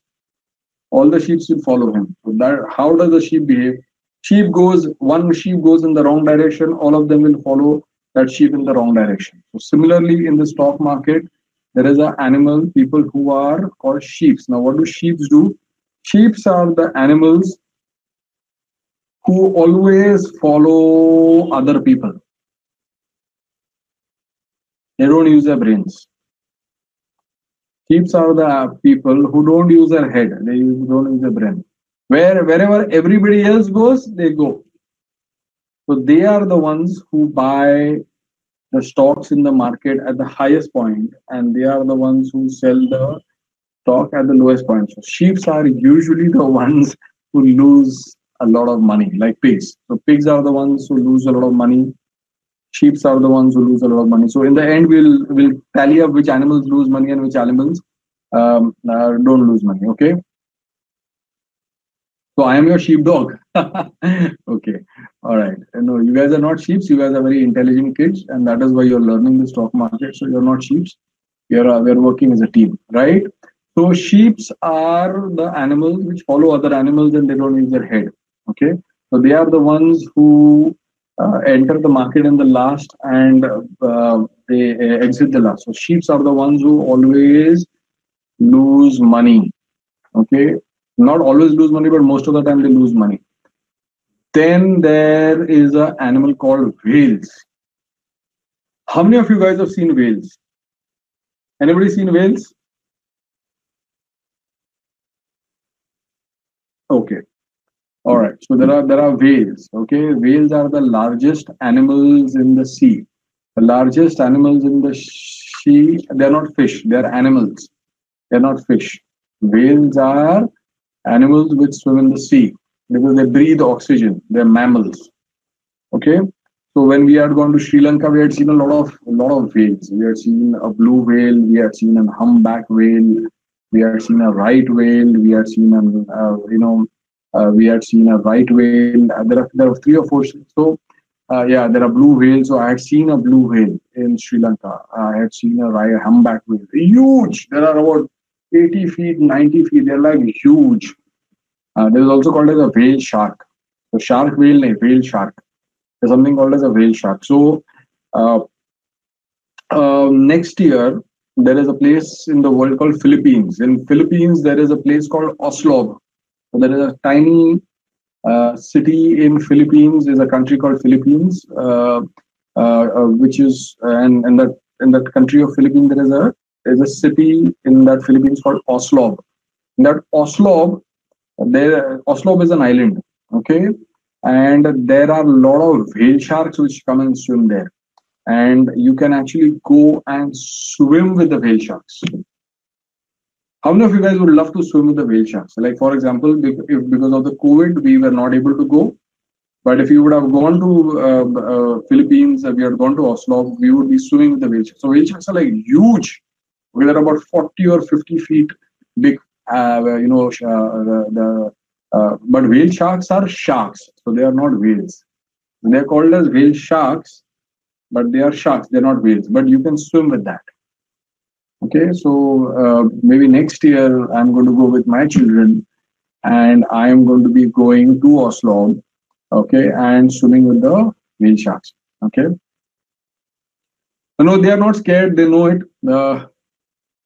all the sheep will follow him. So that, how does the sheep behave? One sheep goes in the wrong direction, all of them will follow that sheep in the wrong direction. So similarly, in the stock market, there is an animal, people who are called sheep. Now, what do sheep do? Sheep are the animals who always follow other people. They don't use their brains. Sheep are the people who don't use their head. They don't use their brain. Wherever everybody else goes, they go. So they are the ones who buy the stocks in the market at the highest point, and they are the ones who sell the stock at the lowest point. So sheep are usually the ones who lose a lot of money, like pigs. So pigs are the ones who lose a lot of money. Sheeps are the ones who lose a lot of money. So in the end, we'll tally up which animals lose money and which animals don't lose money. Okay. So I am your sheepdog. Okay. All right. No, you guys are not sheeps. You guys are very intelligent kids, and that is why you're learning the stock market. So you're not sheeps. We're working as a team, right? So sheeps are the animals which follow other animals and they don't use their head. Okay. So they are the ones who enter the market in the last and they exit the last. So sheeps are the ones who always lose money. Okay. Not always lose money, but most of the time they lose money. Then there is an animal called whales. How many of you guys have seen whales? Anybody seen whales? Okay. All right. So there are whales. Okay. Whales are the largest animals in the sea. The largest animals in the sea, they're not fish, they're animals. They're not fish. Whales are animals which swim in the sea because they breathe oxygen. They're mammals. Okay. So when we had gone to Sri Lanka, we had seen a lot of whales. We had seen a blue whale, we had seen an humpback whale, we had seen a right whale, we had seen we had seen a right whale. There are three or four. So yeah, there are blue whales. So I had seen a blue whale in Sri Lanka. I had seen a humpback whale. Huge. There are about 80 feet, 90 feet. They're like huge. There is also called as a whale shark. So shark whale, whale shark. There's something called as a whale shark. So next year, there is a place in the world called Philippines. In Philippines, there is a place called Oslo. So there is a tiny city in Philippines. There's a country called Philippines, which is and in that country of Philippines there is a city in that Philippines called Oslo. In that Oslo is an island. Okay, and there are a lot of whale sharks which come and swim there, and you can actually go and swim with the whale sharks. How many of you guys would love to swim with the whale sharks? Like, for example, if because of the COVID, we were not able to go. But if you would have gone to Philippines, we had gone to Oslo, we would be swimming with the whale sharks. So whale sharks are like huge. They're about 40 or 50 feet big. But whale sharks are sharks. So they are not whales. They're called as whale sharks, but they are sharks. They're not whales. But you can swim with that. Okay, so maybe next year I'm going to go with my children and I am going to be going to Oslo, okay, and swimming with the whale sharks. Okay. No, they are not scared. They know it.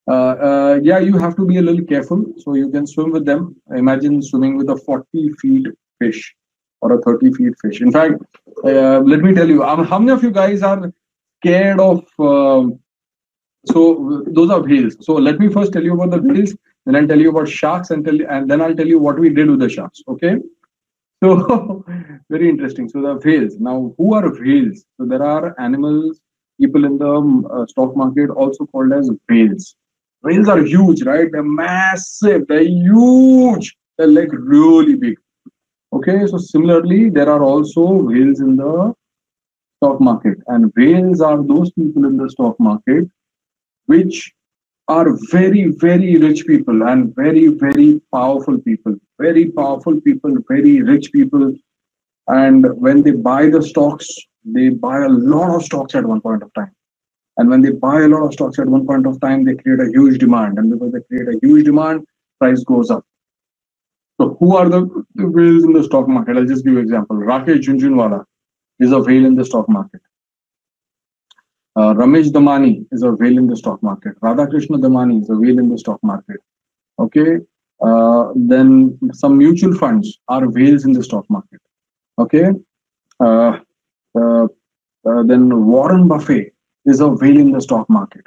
Yeah, you have to be a little careful. So you can swim with them. Imagine swimming with a 40 feet fish or a 30 feet fish. In fact, let me tell you, how many of you guys are scared of so those are whales. So let me first tell you about the whales, then I'll tell you about sharks, and then I'll tell you what we did with the sharks. Okay. So very interesting. So the whales. Now, who are whales? So there are animals, people in the stock market also called as whales. Whales are huge, right? They're massive. They're huge. They're like really big. Okay. So similarly, there are also whales in the stock market, and whales are those people in the stock market which are very, very rich people and very, very powerful people. Very powerful people, very rich people. And when they buy the stocks, they buy a lot of stocks at one point of time. And when they buy a lot of stocks at one point of time, they create a huge demand. And because they create a huge demand, price goes up. So who are the whales in the stock market? I'll just give you an example. Rakesh Jhunjhunwala is a whale in the stock market. Ramesh Damani is a whale in the stock market. Radhakrishna Damani is a whale in the stock market. Okay. Then some mutual funds are whales in the stock market. Okay. Then Warren Buffett is a whale in the stock market.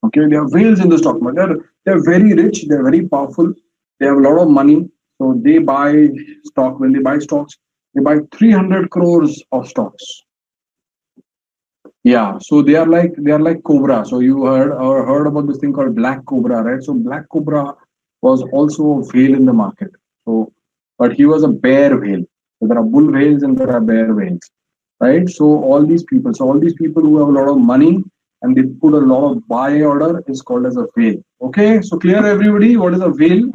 Okay. They are whales in the stock market. They're very rich. They're very powerful. They have a lot of money. So they buy stock. When they buy stocks, they buy 300 crores of stocks. Yeah, so they are like Cobra. So you heard about this thing called Black Cobra, right? So Black Cobra was also a whale in the market. So, but he was a bear whale. So there are bull whales and there are bear whales. right? So all these people who have a lot of money and they put a lot of buy order is called as a whale. Okay, so clear everybody, what is a whale?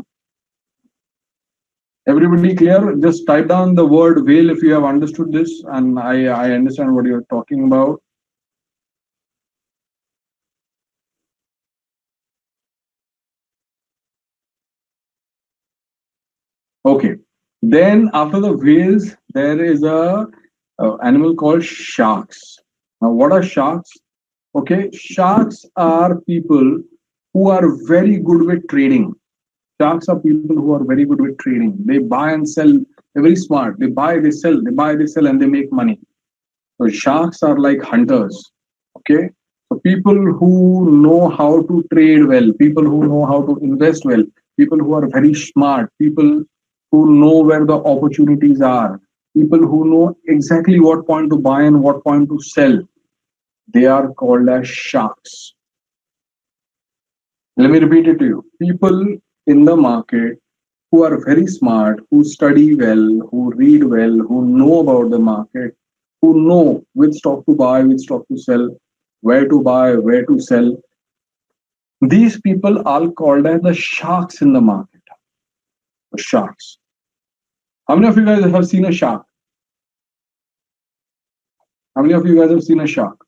Everybody clear? Just type down the word whale if you have understood this, and I understand what you're talking about. Okay. Then after the whales, there is a animal called sharks. Now, what are sharks? Okay, sharks are people who are very good with trading. Sharks are people who are very good with trading. They buy and sell. They're very smart. They buy, they sell. They buy, they sell, and they make money. So sharks are like hunters. Okay. So people who know how to trade well, people who know how to invest well, people who are very smart, people who know where the opportunities are, people who know exactly what point to buy and what point to sell, they are called as sharks. Let me repeat it to you. People in the market who are very smart, who study well, who read well, who know about the market, who know which stock to buy, which stock to sell, where to buy, where to sell. These people are called as the sharks in the market. The sharks. How many of you guys have seen a shark? How many of you guys have seen a shark?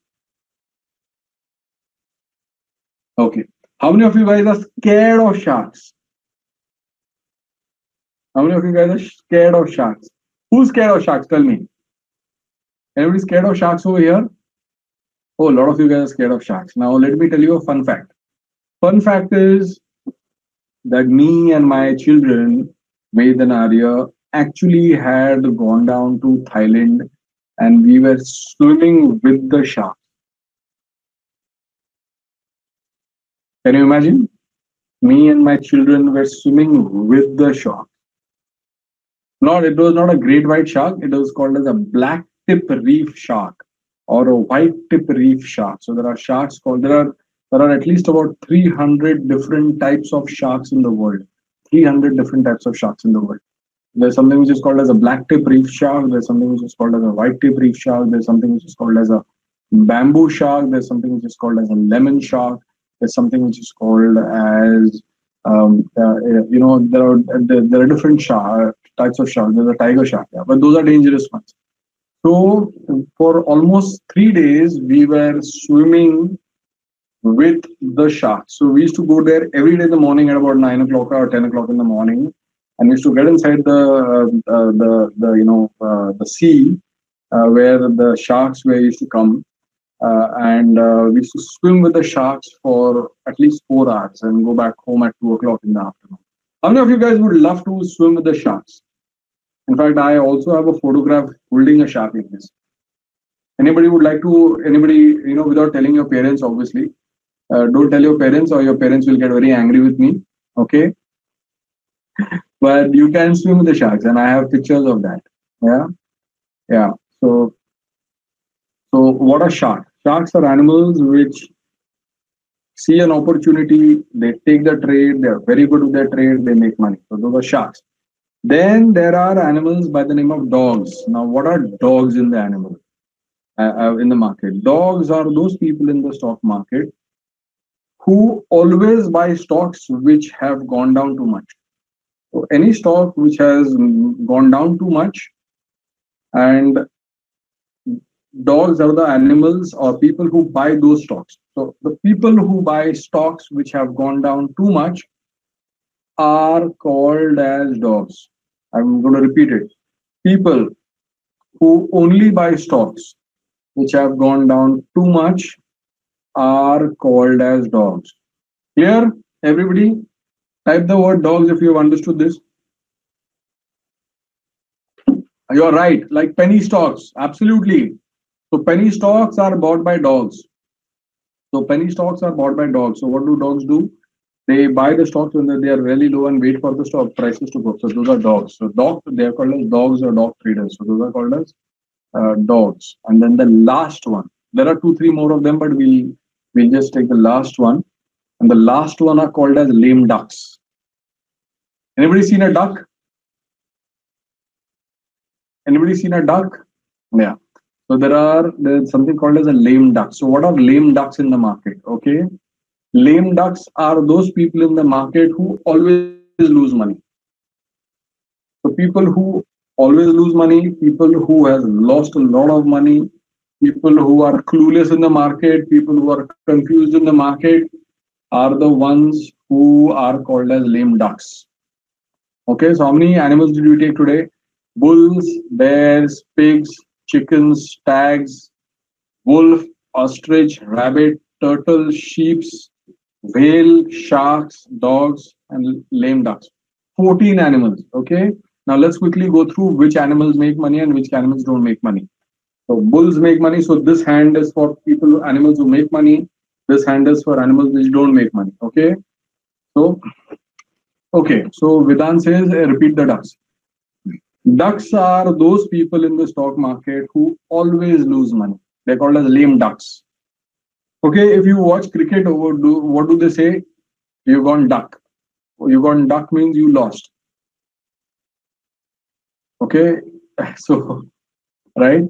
Okay. How many of you guys are scared of sharks? How many of you guys are scared of sharks? Who's scared of sharks? Tell me. Anybody scared of sharks over here? Oh, a lot of you guys are scared of sharks. Now, let me tell you a fun fact. Fun fact is that me and my children, Ved and Arya, actually had gone down to Thailand and we were swimming with the sharks. Can you imagine? Me and my children were swimming with the shark. It was not a great white shark. It was called as a black tip reef shark or a white tip reef shark. So there are sharks called there are at least about 300 different types of sharks in the world. 300 different types of sharks in the world. There's something which is called as a black tip reef shark. There's something which is called as a white tip reef shark. There's something which is called as a bamboo shark. There's something which is called as a lemon shark. There's something which is called as there are different types of sharks. There's a tiger shark, yeah, but those are dangerous ones. So for almost 3 days, we were swimming with the sharks. So we used to go there every day in the morning at about 9 o'clock or 10 o'clock in the morning, and we used to get inside the sea where the sharks were used to come, and we used to swim with the sharks for at least 4 hours and go back home at 2 o'clock in the afternoon. How many of you guys would love to swim with the sharks? In fact, I also have a photograph holding a shark like this. Anybody would like to? Anybody, without telling your parents, obviously. Don't tell your parents, or your parents will get very angry with me. Okay, but you can swim with the sharks, and I have pictures of that. Yeah, yeah. So what are sharks? Sharks are animals which see an opportunity, they take the trade, they are very good with their trade, they make money. So those are sharks. Then there are animals by the name of dogs. Now, what are dogs in the animal in the market? Dogs are those people in the stock market who always buy stocks which have gone down too much. So any stock which has gone down too much, and dogs are the animals or people who buy those stocks. So the people who buy stocks which have gone down too much are called as dogs. I'm going to repeat it. People who only buy stocks which have gone down too much are called as dogs. Clear? Everybody? Type the word dogs if you have understood this. You're right. Like penny stocks. Absolutely. So penny stocks are bought by dogs. So penny stocks are bought by dogs. So what do dogs do? They buy the stocks when they are really low and wait for the stock prices to go. So those are dogs. So they are called as dogs or dog traders. So those are called as dogs. And then the last one. There are 2, 3 more of them, but we'll just take the last one. And the last one are called as lame ducks. Anybody seen a duck? Anybody seen a duck? Yeah. So there's something called as a lame duck. So what are lame ducks in the market? Okay, lame ducks are those people in the market who always lose money. So people who always lose money, people who has lost a lot of money, people who are clueless in the market, people who are confused in the market are the ones who are called as lame ducks. Okay, so how many animals did we take today? Bulls, bears, pigs, chickens, stags, wolf, ostrich, rabbit, turtle, sheep, whale, sharks, dogs, and lame ducks. 14 animals. Okay. Now let's quickly go through which animals make money and which animals don't make money. So bulls make money. So this hand is for people, animals who make money. This hand is for animals which don't make money. Okay. So So Vedant says, repeat the ducks. Ducks are those people in the stock market who always lose money. They're called as lame ducks. Okay, if you watch cricket, what do they say? You gone duck. You gone duck means you lost. Okay, so right.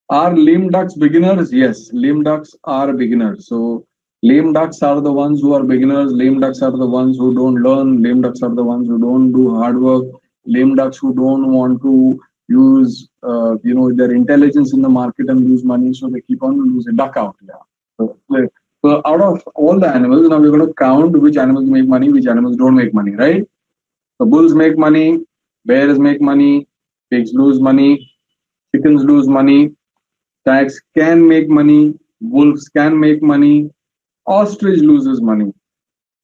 Are lame ducks beginners? Yes, lame ducks are beginners. So lame ducks are the ones who are beginners. Lame ducks are the ones who don't learn. Lame ducks are the ones who don't do hard work. Lame ducks who don't want to use, their intelligence in the market and lose money. So they keep on losing duck out. Yeah. So out of all the animals, now we're going to count which animals make money, which animals don't make money, right? So bulls make money, bears make money, pigs lose money, chickens lose money, stags can make money, wolves can make money, ostrich loses money,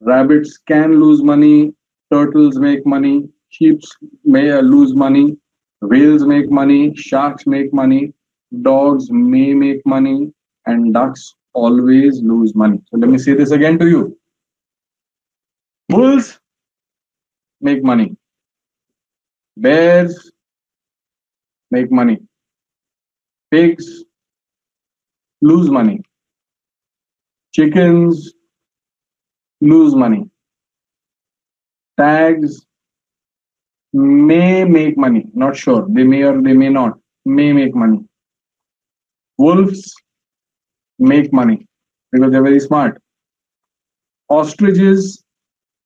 rabbits can lose money, turtles make money, sheep may lose money, whales make money, sharks make money, dogs may make money, and ducks always lose money. So let me say this again to you. Bulls make money. Bears make money. Pigs lose money. Chickens lose money. Stags may make money. Not sure. They may or they may not. May make money. Wolves make money because they're very smart. Ostriches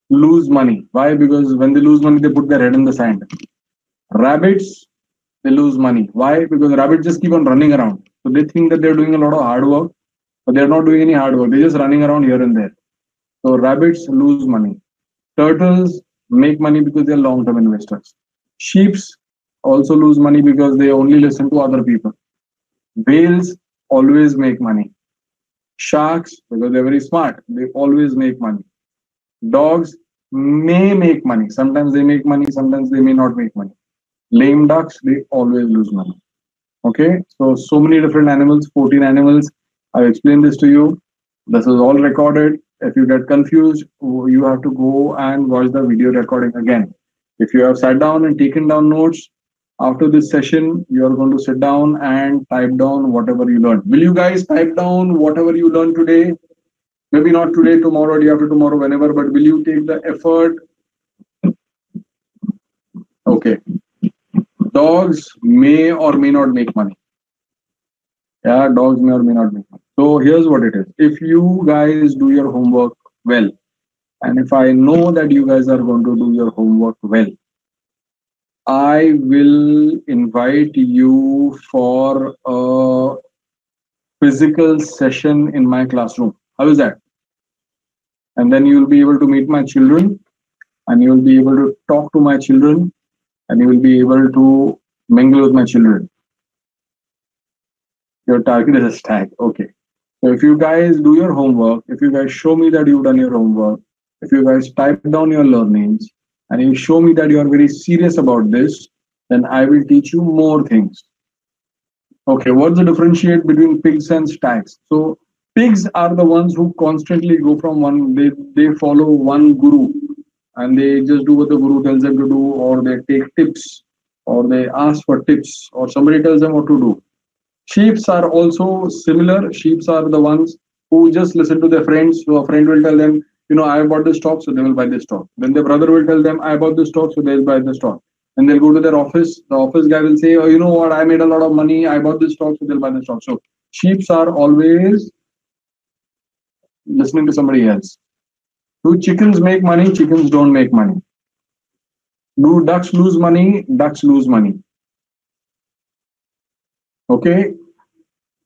lose money. Why? Because when they lose money, they put their head in the sand. Rabbits, they lose money. Why? Because rabbits just keep on running around. So they think that they're doing a lot of hard work, but they're not doing any hard work. They're just running around here and there. So rabbits lose money. Turtles make money because they're long-term investors. Sheeps also lose money because they only listen to other people. Whales always make money. Sharks, because they're very smart, they always make money. Dogs may make money. Sometimes they make money, sometimes they may not make money. Lame ducks, they always lose money. Okay, so many different animals, 14 animals. I've explained this to you. This is all recorded. If you get confused, you have to go and watch the video recording again. If you have sat down and taken down notes, after this session, you are going to sit down and type down whatever you learned. Will you guys type down whatever you learned today? Maybe not today, tomorrow, day after tomorrow, whenever, but will you take the effort? Okay. Dogs may or may not make money. Yeah, dogs may or may not make money. So here's what it is. If you guys do your homework well, and if I know that you guys are going to do your homework well, I will invite you for a physical session in my classroom. How is that? And then you will be able to meet my children, and you will be able to talk to my children, and you will be able to mingle with my children. Your target is a stag. Okay. So if you guys do your homework, if you guys show me that you've done your homework, if you guys type down your learnings, and you show me that you are very serious about this, then I will teach you more things. Okay, what's the differentiate between pigs and stags? So pigs are the ones who constantly go from one, they follow one guru, and they just do what the guru tells them to do, or they take tips, or they ask for tips, or somebody tells them what to do. Sheeps are also similar. Sheeps are the ones who just listen to their friends. So a friend will tell them, I bought this stock, so they will buy this stock. Then their brother will tell them, I bought this stock, so they'll buy the stock. and they'll go to their office. The office guy will say, "Oh, you know what? I made a lot of money. I bought this stock," so they'll buy the stock. So sheeps are always listening to somebody else. Do chickens make money? Chickens don't make money. Do ducks lose money? Ducks lose money. Okay,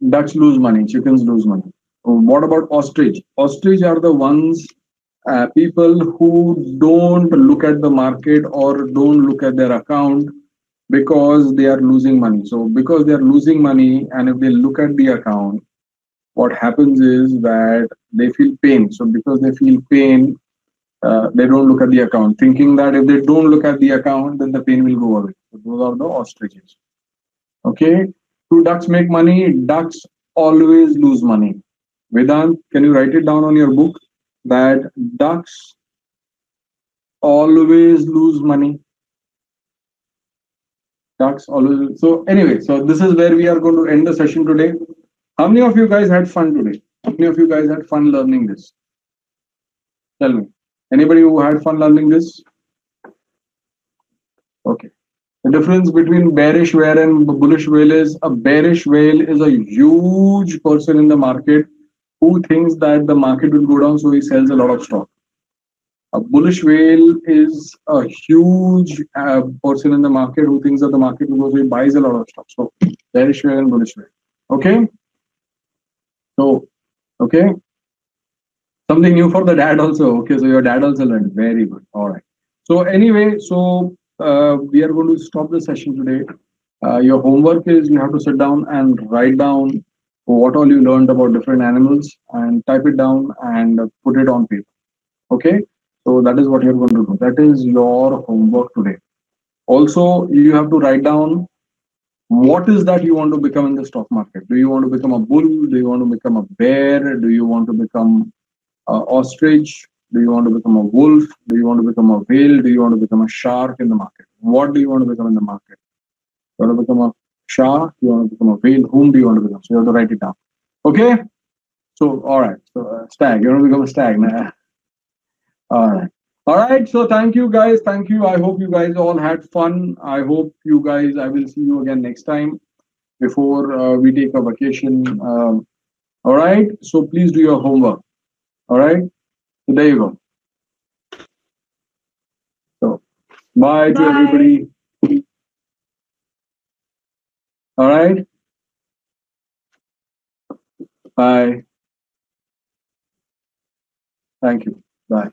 ducks lose money. Chickens lose money. What about ostrich? Ostrich are the ones people who don't look at the market or don't look at their account because they are losing money. So because they are losing money, and if they look at the account, what happens is that they feel pain. So because they feel pain, they don't look at the account, thinking that if they don't look at the account, then the pain will go away. So those are the ostriches. Okay. Do ducks make money? Ducks always lose money. Vedant, can you write it down on your book that ducks always lose money? Ducks always. So anyway, so this is where we are going to end the session today. How many of you guys had fun today? How many of you guys had fun learning this? Tell me. Anybody who had fun learning this? Okay. The difference between bearish whale and bullish whale is a bearish whale is a huge person in the market who thinks that the market will go down, so he sells a lot of stock. A bullish whale is a huge person in the market who thinks that the market will go, so he buys a lot of stock. So bearish whale and bullish whale. Okay. So, okay. Something new for the dad also. Okay, so your dad also learned. Very good. All right. So anyway, so we are going to stop the session today. Your homework is you have to sit down and write down what all you learned about different animals and type it down and put it on paper. Okay. So that is what you're going to do. That is your homework today. Also, you have to write down what is that you want to become in the stock market. Do you want to become a bull? Do you want to become a bear? Do you want to become ostrich? Do you want to become a wolf? Do you want to become a whale? Do you want to become a shark in the market? What do you want to become in the market? You want to become a shark? You want to become a whale? Whom do you want to become? So you have to write it down. Okay. So all right. So stag. You want to become a stag? Nah. All right. All right. So thank you guys. Thank you. I hope you guys all had fun. I hope you guys. I will see you again next time before we take a vacation. All right. So please do your homework. All right. So there you go. So bye to everybody. All right. Bye. Thank you. Bye.